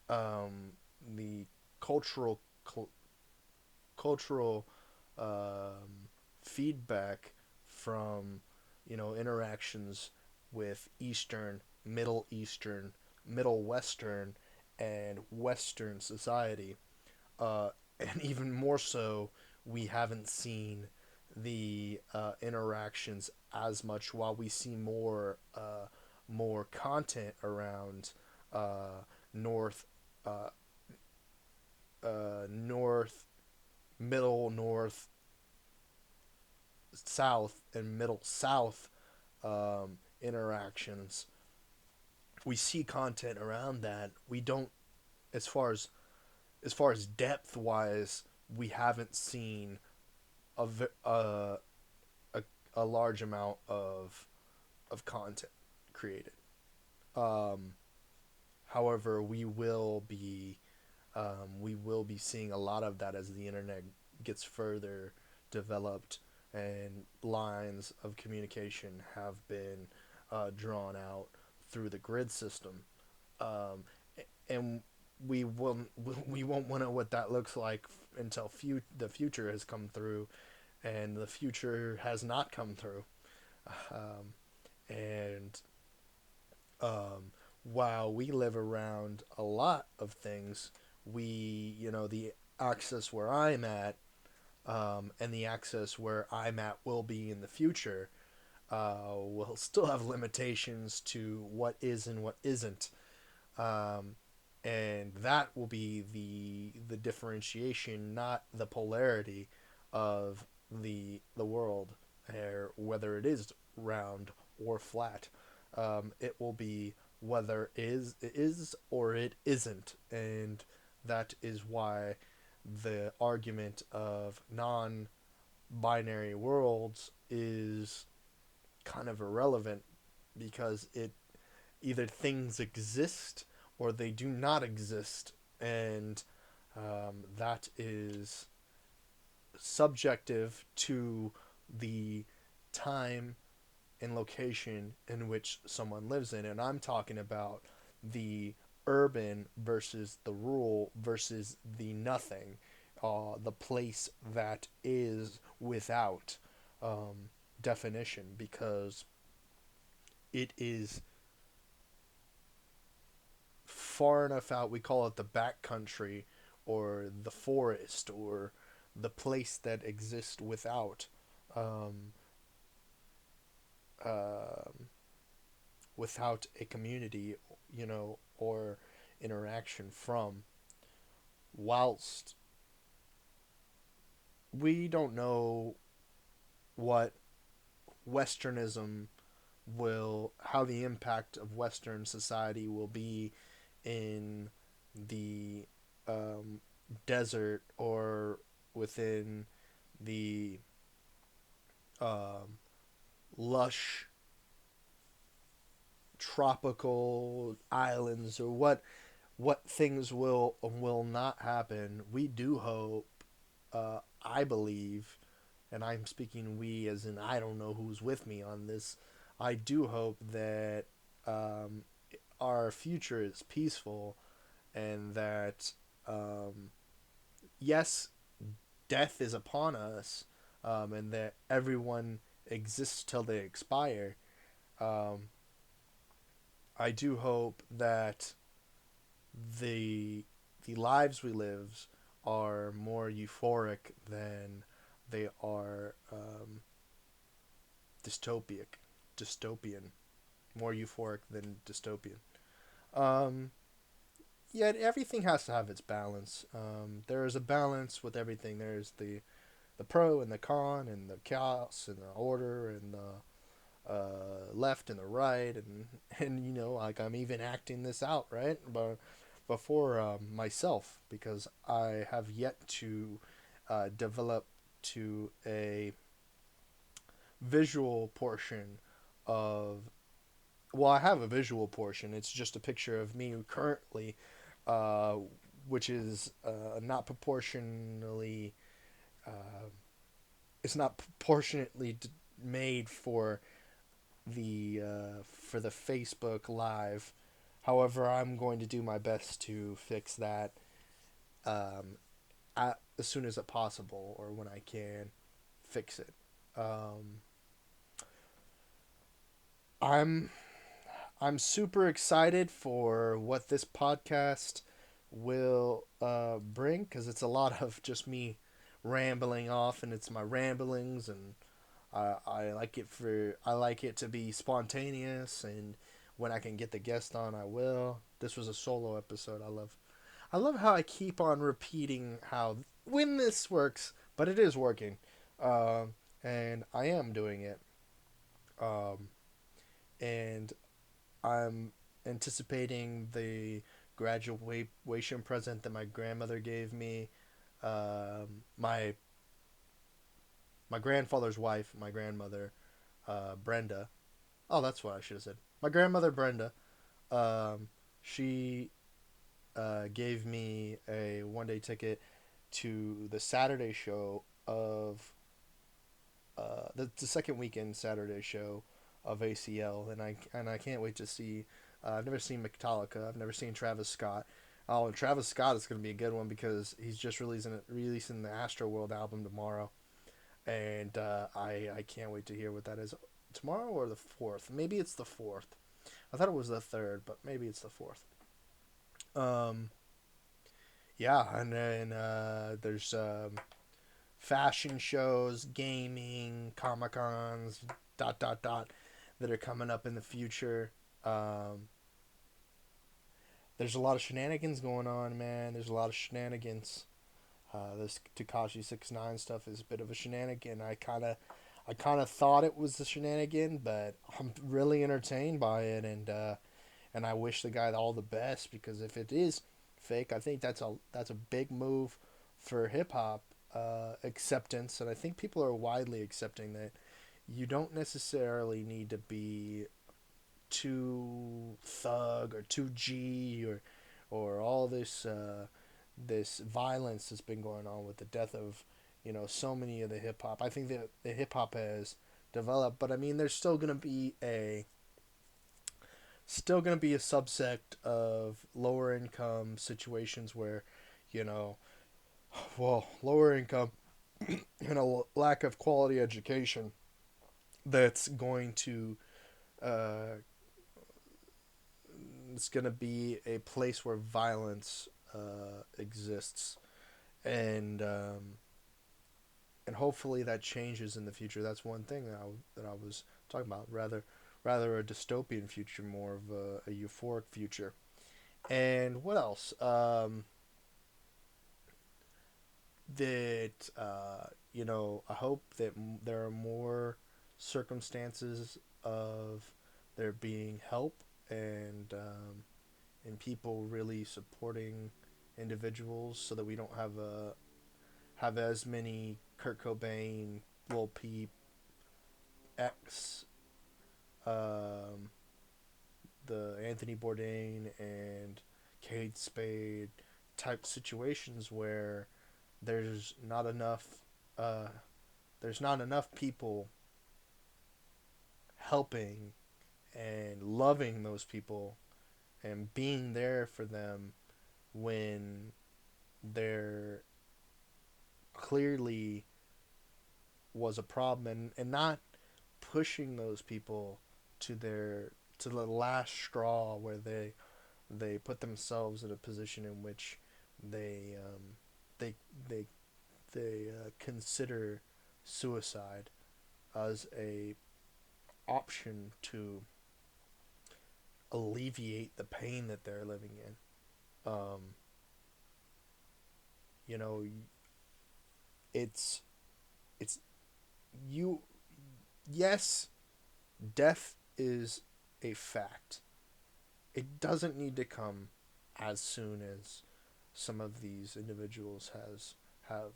um, the cultural cultural feedback from interactions with Eastern, Middle Eastern, Middle Western, and Western society, and even more so, we haven't seen the interactions as much. While we see more content around North, uh, North, Middle North, South, and Middle South interactions. We see content around that. We don't, as far as depth wise, we haven't seen a a, a large amount of content created. Um, However, we will be seeing a lot of that as the internet gets further developed and lines of communication have been drawn out through the grid system. Um, and we won't know what that looks like until the future has come through, and the future has not come through. Um, and while we live around a lot of things, the access where I'm at, and the access where I'm at will be in the future. will still have limitations to what is and what isn't. Um, and that will be the differentiation, not the polarity of the world, or whether it is round or flat. It will be whether it is or it isn't, and that is why the argument of non-binary worlds is kind of irrelevant, because it either things exist or they do not exist, and that is subjective to the time and location in which someone lives in. And I'm talking about the urban versus the rural versus the nothing, the place that is without definition, because it is far enough out. We call it the back country, or the forest, or the place that exists without um, um, without a community, or interaction from. Whilst we don't know what Westernism will, how the impact of Western society will be in the um, desert, or within the um, lush tropical islands, or what things will not happen. We do hope, I believe, and I'm speaking we as in I don't know who's with me on this. I do hope that um, our future is peaceful, and that yes, death is upon us, and that everyone exists till they expire. Um, I do hope that the the lives we live are more euphoric than they are dystopic, dystopian, more euphoric than dystopian. Um, Yet everything has to have its balance. There is a balance with everything. There's the pro and the con, and the chaos and the order, and the left and the right, and like I'm even acting this out, right, but before myself, because I have yet to develop to a visual portion of. Well, I have a visual portion. It's just a picture of me currently, uh, which is not proportionally. Uh, it's not proportionately made for the Facebook Live. However, I'm going to do my best to fix that um, as soon as possible, or when I can fix it. Um, I'm I'm super excited for what this podcast will bring, because it's a lot of just me rambling off, and it's my ramblings, and I like it to be spontaneous, and when I can get the guest on, I will. This was a solo episode. I love how I keep on repeating how when this works, but it is working, and I am doing it, um, and I'm anticipating the graduation present that my grandmother gave me. My grandfather's wife, my grandmother, Brenda. Oh, that's what I should have said. My grandmother Brenda. She gave me a 1 day ticket to the Saturday show of the second weekend Saturday show of ACL, and I can't wait to see. I've never seen Metallica. I've never seen Travis Scott. Oh, and Travis Scott is going to be a good one, because he's just releasing the Astro World album tomorrow, and I can't wait to hear what that is. Tomorrow or the fourth? Maybe it's the fourth. I thought it was the third, but maybe it's the fourth. Um, yeah, and then there's fashion shows, gaming, Comic Cons, dot dot dot, that are coming up in the future. Um, there's a lot of shenanigans going on, man. There's a lot of shenanigans. This Takashi 69 stuff is a bit of a shenanigan. I kind of thought it was a shenanigan, but I'm really entertained by it, and I wish the guy all the best, because if it is fake, I think that's a big move for hip hop acceptance, and I think people are widely accepting that you don't necessarily need to be too thug or too G or all this violence that's been going on with the death of so many of the hip hop. I think that the hip hop has developed, but I mean there's still gonna be a subsect of lower income situations where you know lower income and a lack of quality education that's going to uh, it's going to be a place where violence exists, and hopefully that changes in the future. That's one thing that I was talking about. Rather a dystopian future, more of a euphoric future. And what else? That I hope that there are more circumstances of there being help, and people really supporting individuals, so that we don't have as many Kurt Cobain, Lil Peep, X, um, the Anthony Bourdain and Kate Spade type situations where there's not enough uh, there's not enough people helping and loving those people and being there for them when there clearly was a problem, and not pushing those people to the last straw where they put themselves in a position in which they they they consider suicide as a option to alleviate the pain that they're living in. You know, it's it's you. Yes, death is a fact. It doesn't need to come as soon as some of these individuals has have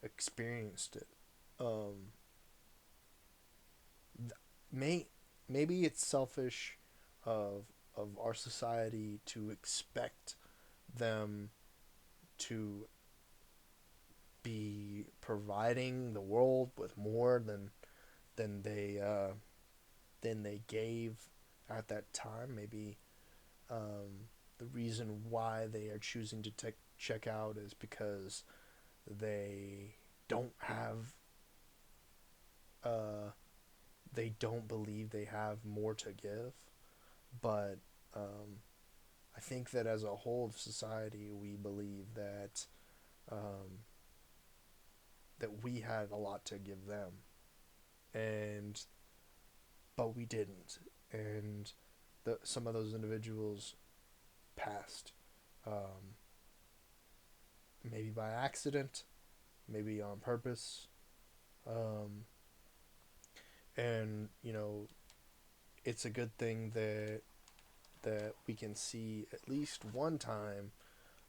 experienced it. Um, may maybe it's selfish of our society to expect them to be providing the world with more than they than they gave at that time. Maybe the reason why they are choosing to check out is because they don't have uh, they don't believe they have more to give. But um, I think that as a whole of society, we believe um, that we had a lot to give them, and but we didn't, and some of those individuals passed, um, maybe by accident, maybe on purpose, um, and it's a good thing that we can see at least one time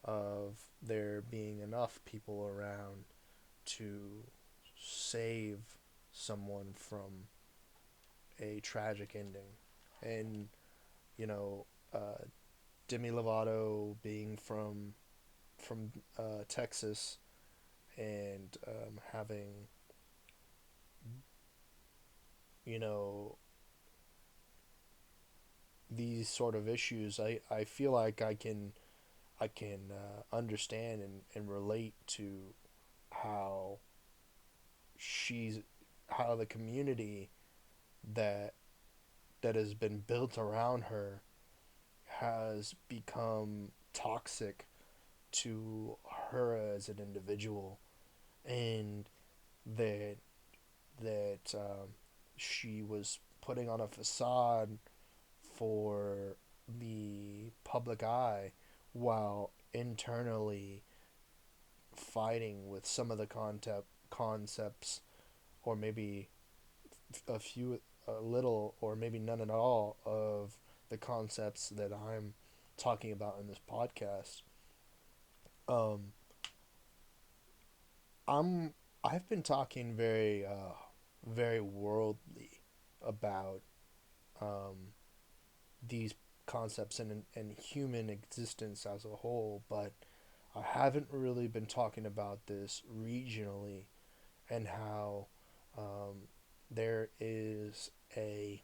of there being enough people around to save someone from a tragic ending. And you know, uh, Demi Lovato being from Texas, and having you know these sort of issues, I feel like I can understand and relate to how she's how the community that has been built around her has become toxic to her as an individual, and that she was putting on a facade for the public eye while internally fighting with some of the concepts, or maybe a few, a little, or maybe none at all of the concepts that I'm talking about in this podcast. Um, I'm I've been talking very worldly about um, these concepts and human existence as a whole, but I haven't really been talking about this regionally, and how there is a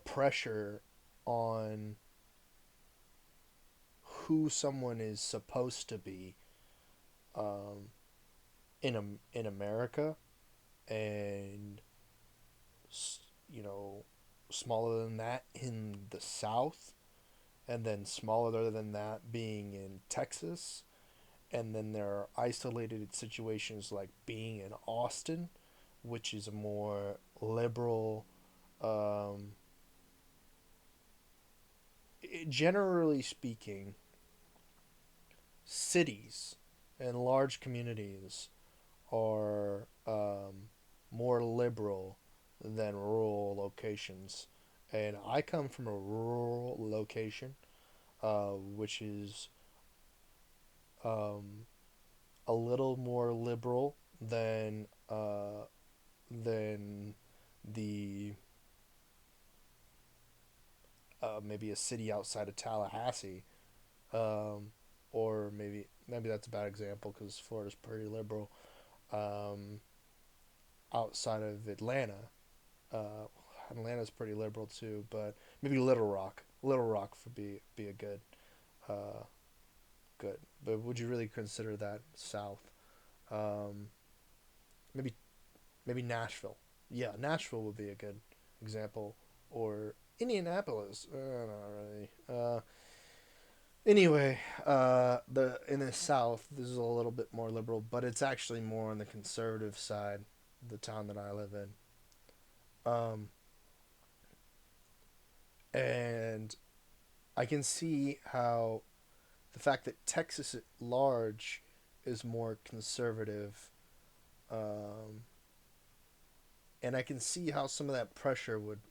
pressure on who someone is supposed to be um, in America, and you know, smaller than that in the South, and then smaller than that being in Texas, and then there are isolated situations like being in Austin, which is a more liberal. Um, Generally speaking, cities and large communities are more liberal than rural locations. And I come from a rural location, which is um, a little more liberal than the maybe a city outside of Tallahassee, um, or maybe that's a bad example because Florida's pretty liberal. Um, Outside of Atlanta, uh, Atlanta's pretty liberal too, but maybe Little Rock. Little Rock would be a uh, good. But would you really consider that South? Um, maybe maybe Nashville. Yeah, Nashville would be a good example, or Indianapolis. Not really. Anyway, the in the South, this is a little bit more liberal, but it's actually more on the conservative side. The town that I live in, um, and I can see how the fact that Texas at large is more conservative, um, and I can see how some of that pressure would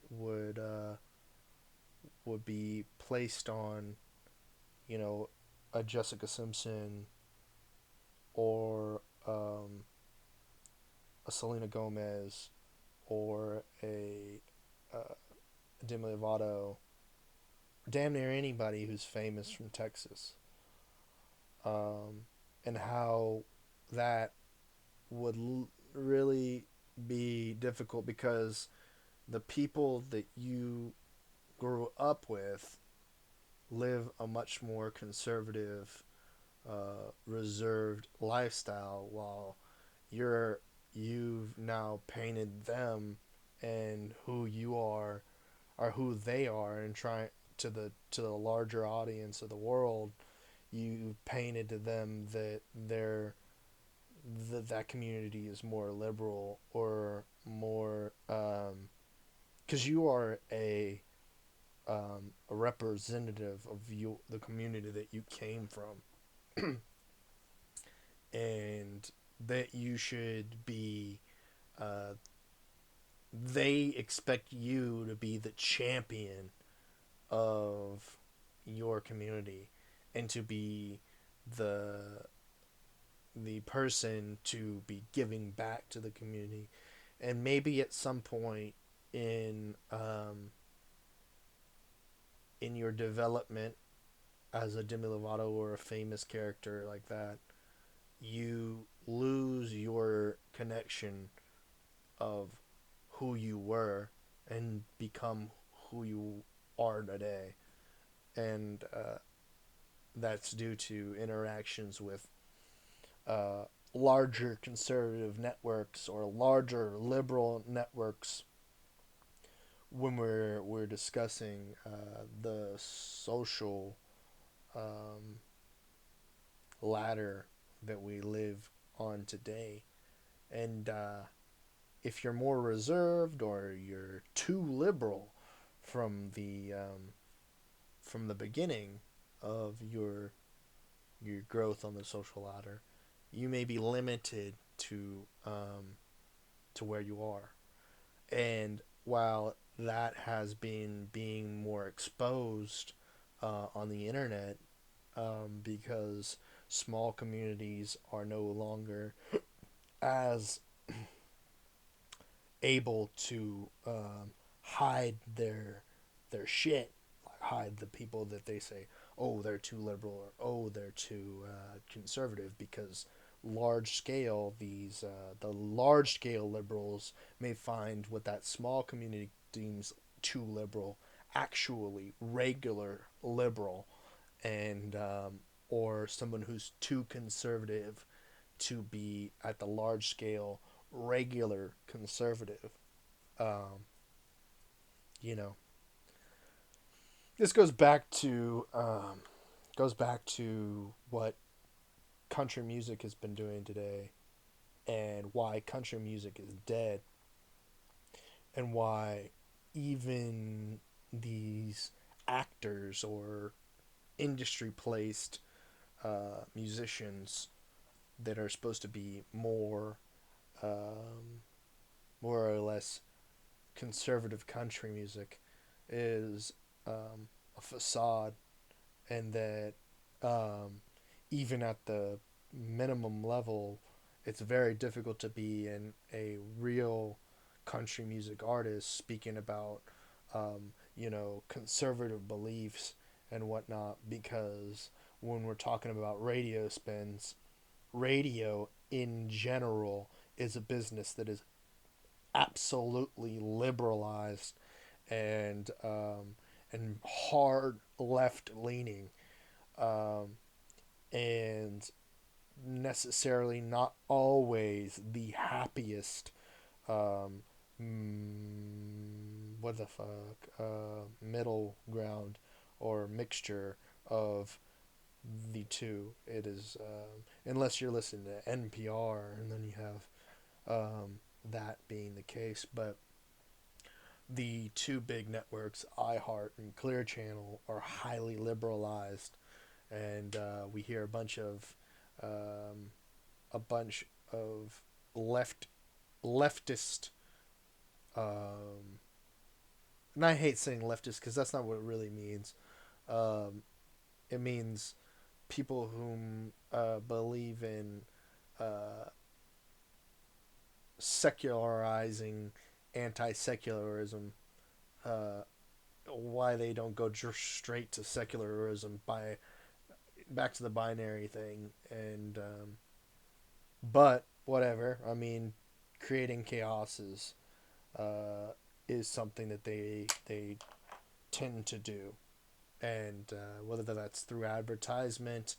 be placed on, you know, a Jessica Simpson, or a Selena Gomez, or uh, Demi Lovato, damn near anybody who's famous from Texas, um, and how that would really be difficult because the people that you grew up with live a much more conservative, reserved lifestyle, while you've now painted them and who you are who they are, and trying to the larger audience of the world, you painted to them that that community is more liberal, or more because you are a representative of the community that you came from, and that you should be. Uh, they expect you to be the champion of your community, and to be the the person to be giving back to the community, and maybe at some point in your development as a Demi Lovato or a famous character like that, you lose your connection of who you were, and become who you are today. And that's due to interactions with larger conservative networks, or larger liberal networks, when we're discussing the social ladder that we live on today. And if you're more reserved or you're too liberal from the beginning of your growth on the social ladder, you may be limited to where you are. And while that has been being more exposed on the internet, because small communities are no longer as able to hide their shit, like hide the people that they say, oh, they're too liberal, or oh, they're too conservative, because large scale the large scale liberals may find what that small community deems too liberal actually regular liberal, and or someone who's too conservative to be at the large scale regular conservative. Um, you know, this goes back to what country music has been doing today, and why country music is dead, and why even these actors or industry placed musicians that are supposed to be um, more or less conservative country music is a facade, and that um, even at the minimum level, it's very difficult to be a real country music artist speaking about conservative beliefs and whatnot, because when we're talking about radio spins, radio in general is a business that is absolutely liberalized and hard left leaning, um, and necessarily not always the happiest um, what the fuck middle ground or mixture of the two. It is unless you're listening to NPR, and then you have that being the case. But the two big networks, iHeart and Clear Channel, are highly liberalized, and we hear um, a bunch of leftist. Um, and I hate saying leftist because that's not what it really means. Um, it means people whom believe in uh, secularizing anti-secularism. Uh, why they don't go straight to secularism by back to the binary thing, and but whatever. I mean, creating chaos is something that they tend to do, and whether that's through advertisement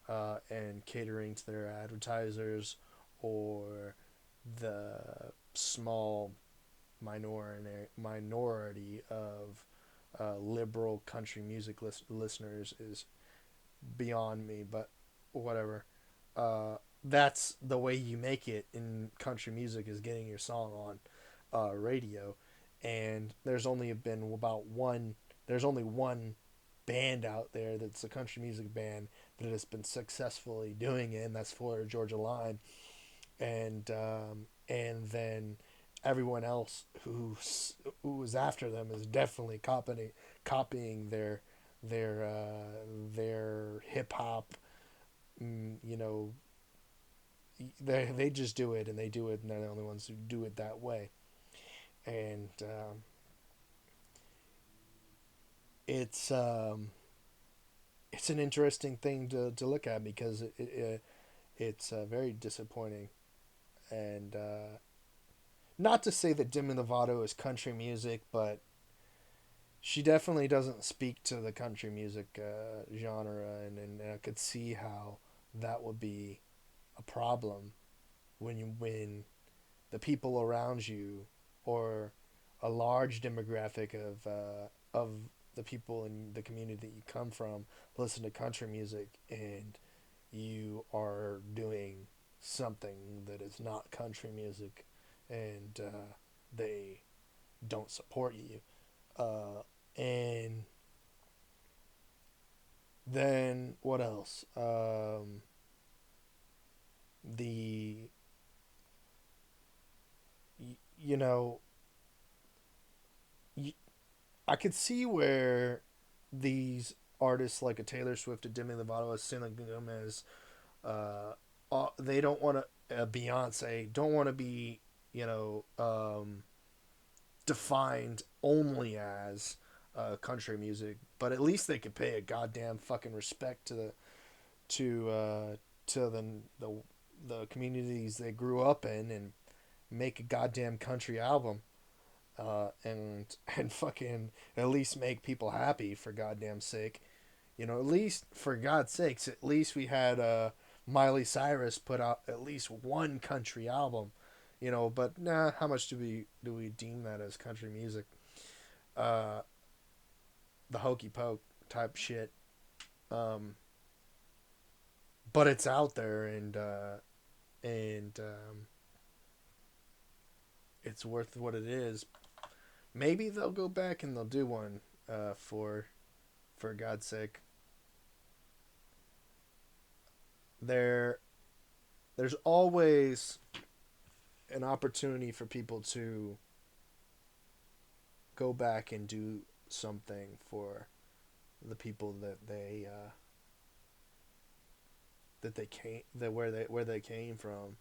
and catering to their advertisers, or the small minority of liberal country music listeners is beyond me. But whatever. That's the way you make it in country music, is getting your song on radio. And there's only one band out there that's a country music band that has been successfully doing it, and that's Florida Georgia Line. And then everyone else who's after them is definitely copying their hip hop. You know, they just do it, and they do it, and they're the only ones who do it that way. And it's it's an interesting thing to look at, because it's very disappointing. And not to say that Demi Lovato is country music, but she definitely doesn't speak to the country music genre, and I could see how that would be a problem when the people around you, or a large demographic of the people in the community that you come from, listen to country music, and you are doing something that is not country music, and they don't support you. And then what else? The you know I could see where these artists like a Taylor Swift, a Demi Lovato, a Selena Gomez, they don't want to, Beyonce, don't want to be, you know, defined only as country music, but at least they could pay a goddamn fucking respect to to uh, the the communities they grew up in and make a goddamn country album. And fucking at least make people happy for goddamn sake. You know, at least for God's sakes, at least we had Miley Cyrus put out at least one country album. You know, but nah, how much do we deem that as country music? Uh, the hokey poke type shit. Um, but it's out there, and it's worth what it is. Maybe they'll go back and they'll do one for God's sake. There there's always an opportunity for people to go back and do something for the people that they came that where they came from.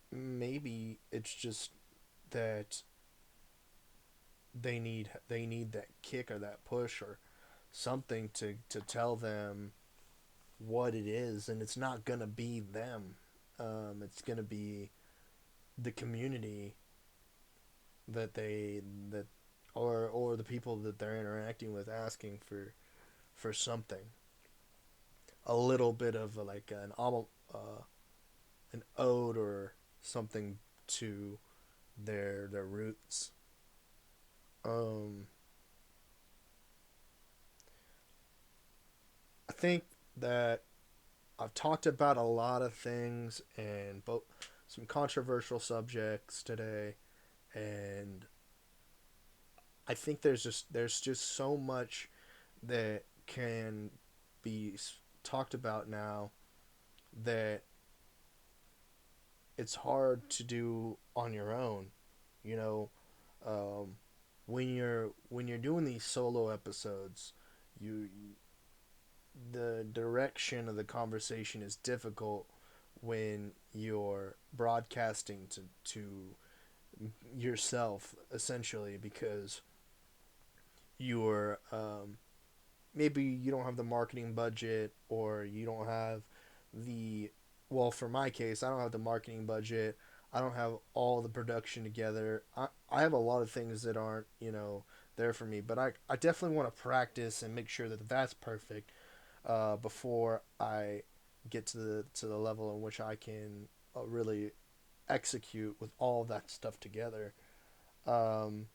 Maybe it's just that they need that kick or that push or something to tell them what it is, and it's not gonna be them. It's gonna be the community that they that or the people that they're interacting with asking for something, a little bit of like an ode or something to their roots. Um, I think that I've talked about a lot of things and both some controversial subjects today, and I think there's just so much that can be talked about now that it's hard to do on your own. You know, um, when you're doing these solo episodes, you the direction of the conversation is difficult when you're broadcasting to yourself essentially because you're maybe you don't have the marketing budget or you don't have the well for my case I don't have the marketing budget. I don't have all the production together. I have a lot of things that aren't there for me, but I definitely want to practice and make sure that that's perfect before I get to the level in which I can really execute with all that stuff together. Um,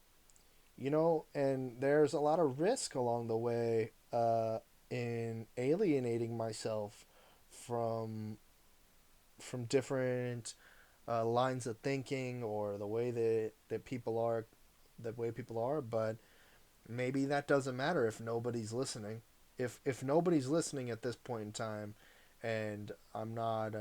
and there's a lot of risk along the way in alienating myself from different lines of thinking or the way people are, but maybe that doesn't matter if nobody's listening. If nobody's listening at this point in time, and I'm not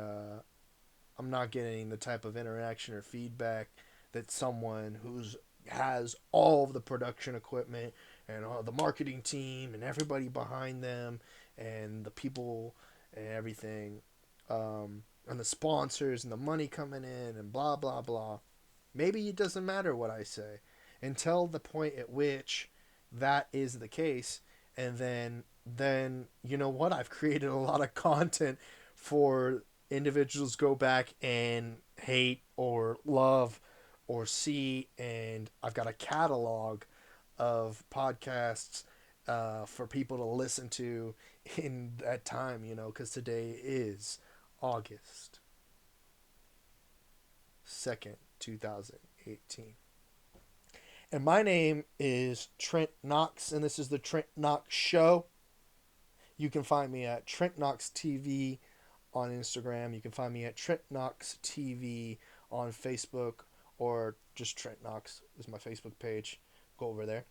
getting the type of interaction or feedback that someone who's has all of the production equipment and all the marketing team and everybody behind them and the people and everything, and the sponsors and the money coming in and blah blah blah. Maybe it doesn't matter what I say until the point at which that is the case, and then you know what? I've created a lot of content for individuals to go back and hate or love or see, and I've got a catalog of podcasts for people to listen to in that time, because today is August 2nd, 2018. And my name is Trent Knox, and this is the Trent Knox Show. You can find me at Trent Knox TV on Instagram. You can find me at Trent Knox TV on Facebook, or just Trent Knox is my Facebook page. Go over there.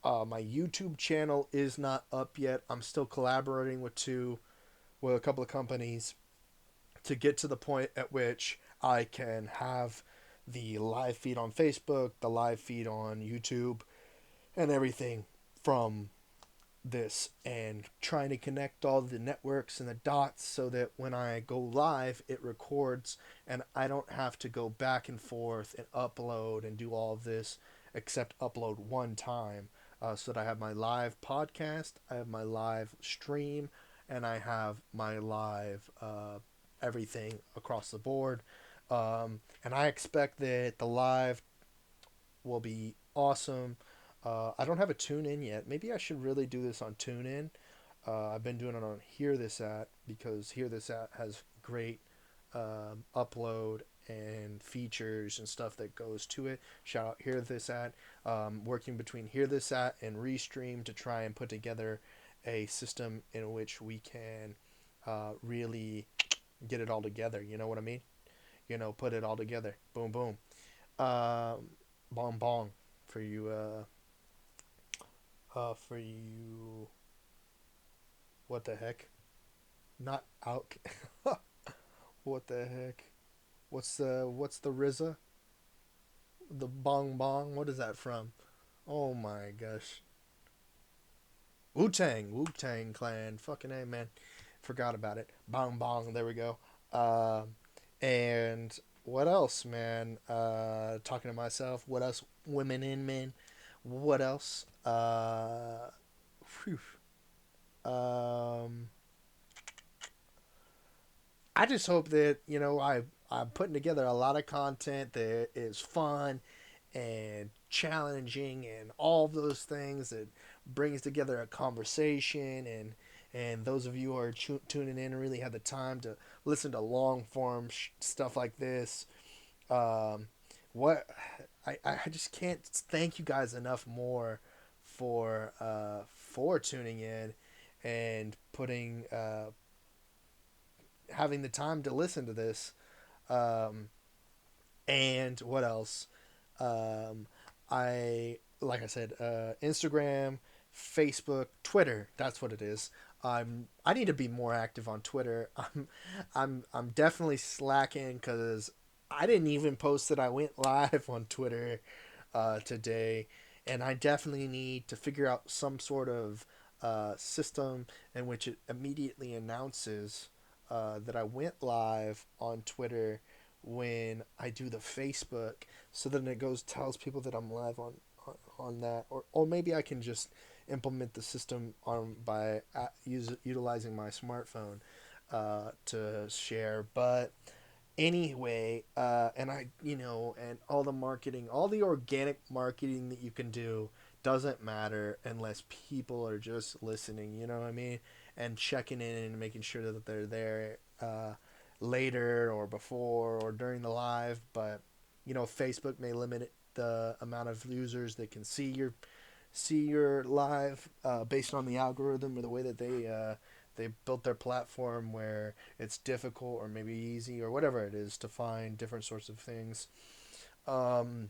My YouTube channel is not up yet. I'm still collaborating with a couple of companies to get to the point at which I can have the live feed on Facebook, the live feed on YouTube, and everything from this, and trying to connect all the networks and the dots so that when I go live, it records and I don't have to go back and forth and upload and do all of this except upload one time. So that I have my live podcast, I have my live stream, and I have my live everything across the board. And I expect that the live will be awesome. I don't have a tune in yet. Maybe I should really do this on tune in. I've been doing it on Hear This At because Hear This At has great upload and features and stuff that goes to it. Shout out Hear This At. Working between Hear This At and Restream to try and put together a system in which we can really get it all together. You know what I mean? Put it all together. Boom, boom. Bong, bong. For you, what the heck? Not out. What the heck? What's the RZA? The bong bong. What is that from? Oh my gosh. Wu Tang Clan. Fucking A, man. Forgot about it. Bong bong. There we go. And what else, man? Talking to myself. What else? Women in men. What else? Phew. Um, I just hope that I'm putting together a lot of content that is fun and challenging and all of those things that brings together a conversation, and those of you who are tuning in and really have the time to listen to long form stuff like this. um, what I just can't thank you guys enough more for tuning in and putting having the time to listen to this. um, and what else? um, I like I said, Instagram, Facebook, Twitter. That's what it is. I need to be more active on Twitter. I'm definitely slacking because I didn't even post that I went live on Twitter today, and I definitely need to figure out some sort of system in which it immediately announces that I went live on Twitter when I do the Facebook, so then it goes tells people that I'm live on that, or maybe I can just implement the system on by utilizing my smartphone to share. But anyway, and and all the marketing, all the organic marketing that you can do doesn't matter unless people are just listening. You know what I mean? And checking in and making sure that they're there later or before or during the live. But Facebook may limit the amount of users that can see your live based on the algorithm or the way that they built their platform, where it's difficult or maybe easy or whatever it is to find different sorts of things. Um,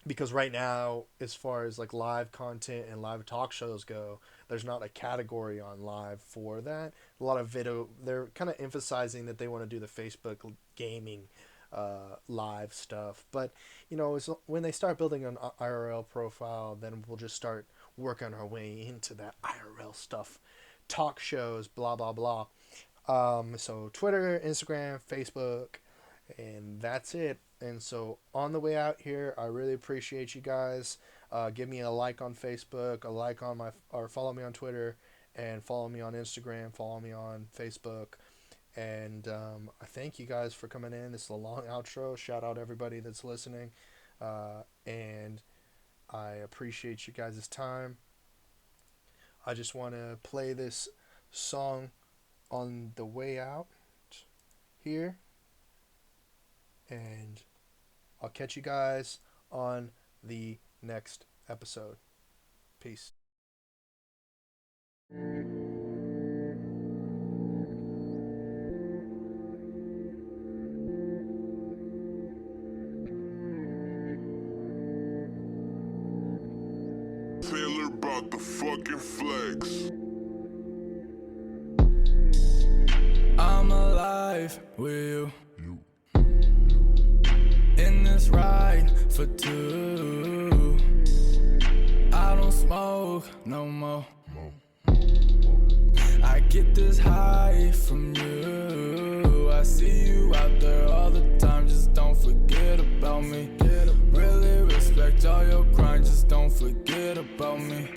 because right now, as far as like live content and live talk shows go, there's not a category on live for that. A lot of video, they're kind of emphasizing that they want to do the Facebook gaming live stuff. But when they start building an IRL profile, then we'll just start working our way into that IRL stuff, talk shows, blah blah blah. So Twitter, Instagram, Facebook, and that's it. And so on the way out here, I really appreciate you guys. Give me a like on Facebook, a like on or follow me on Twitter, and follow me on Instagram, follow me on Facebook. And I thank you guys for coming in. This is a long outro. Shout out everybody that's listening. And I appreciate you guys' time. I just want to play this song on the way out here. And I'll catch you guys on the next episode. Peace. about the fucking flex. I'm alive with you. In this ride for two. I don't smoke no more. I get this high from you. I see you out there all the time, just don't forget about me. Really respect all your grind, just don't forget about me.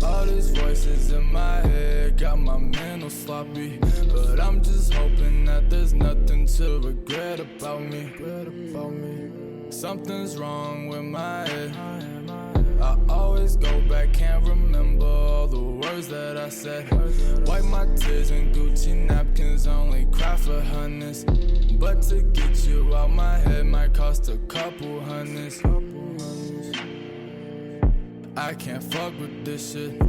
All these voices in my head got my mental sloppy, but I'm just hoping that there's nothing to regret about me. Something's wrong with my head. I always go back, can't remember all the words that I said. Wipe my tears in Gucci napkins, only cry for hundreds. But to get you out my head might cost a couple hundreds. I can't fuck with this shit.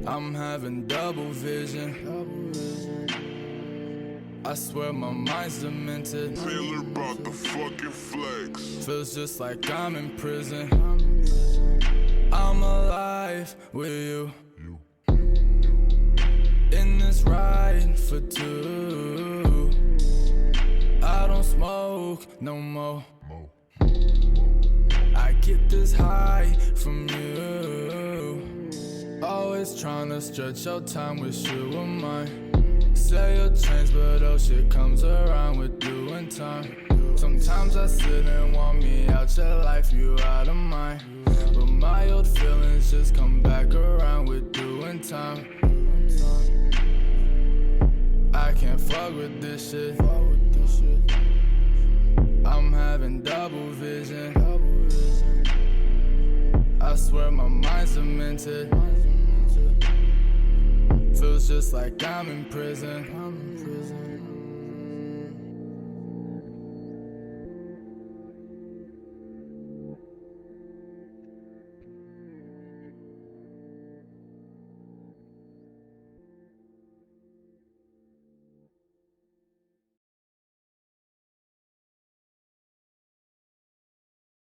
I'm having double vision. I swear my mind's demented. Taylor about the fucking flex. Feels just like I'm in prison. I'm alive with you. In this ride for two. I don't smoke no more. I get this high from you. Always tryna stretch your time with you and mine. Say your change, but oh shit comes around with doing time. Sometimes I sit and want me out your life, you out of mine. But my old feelings just come back around with doing time. I can't fuck with this shit. I'm having double vision. I swear my mind's demented. Feels just like I'm in prison.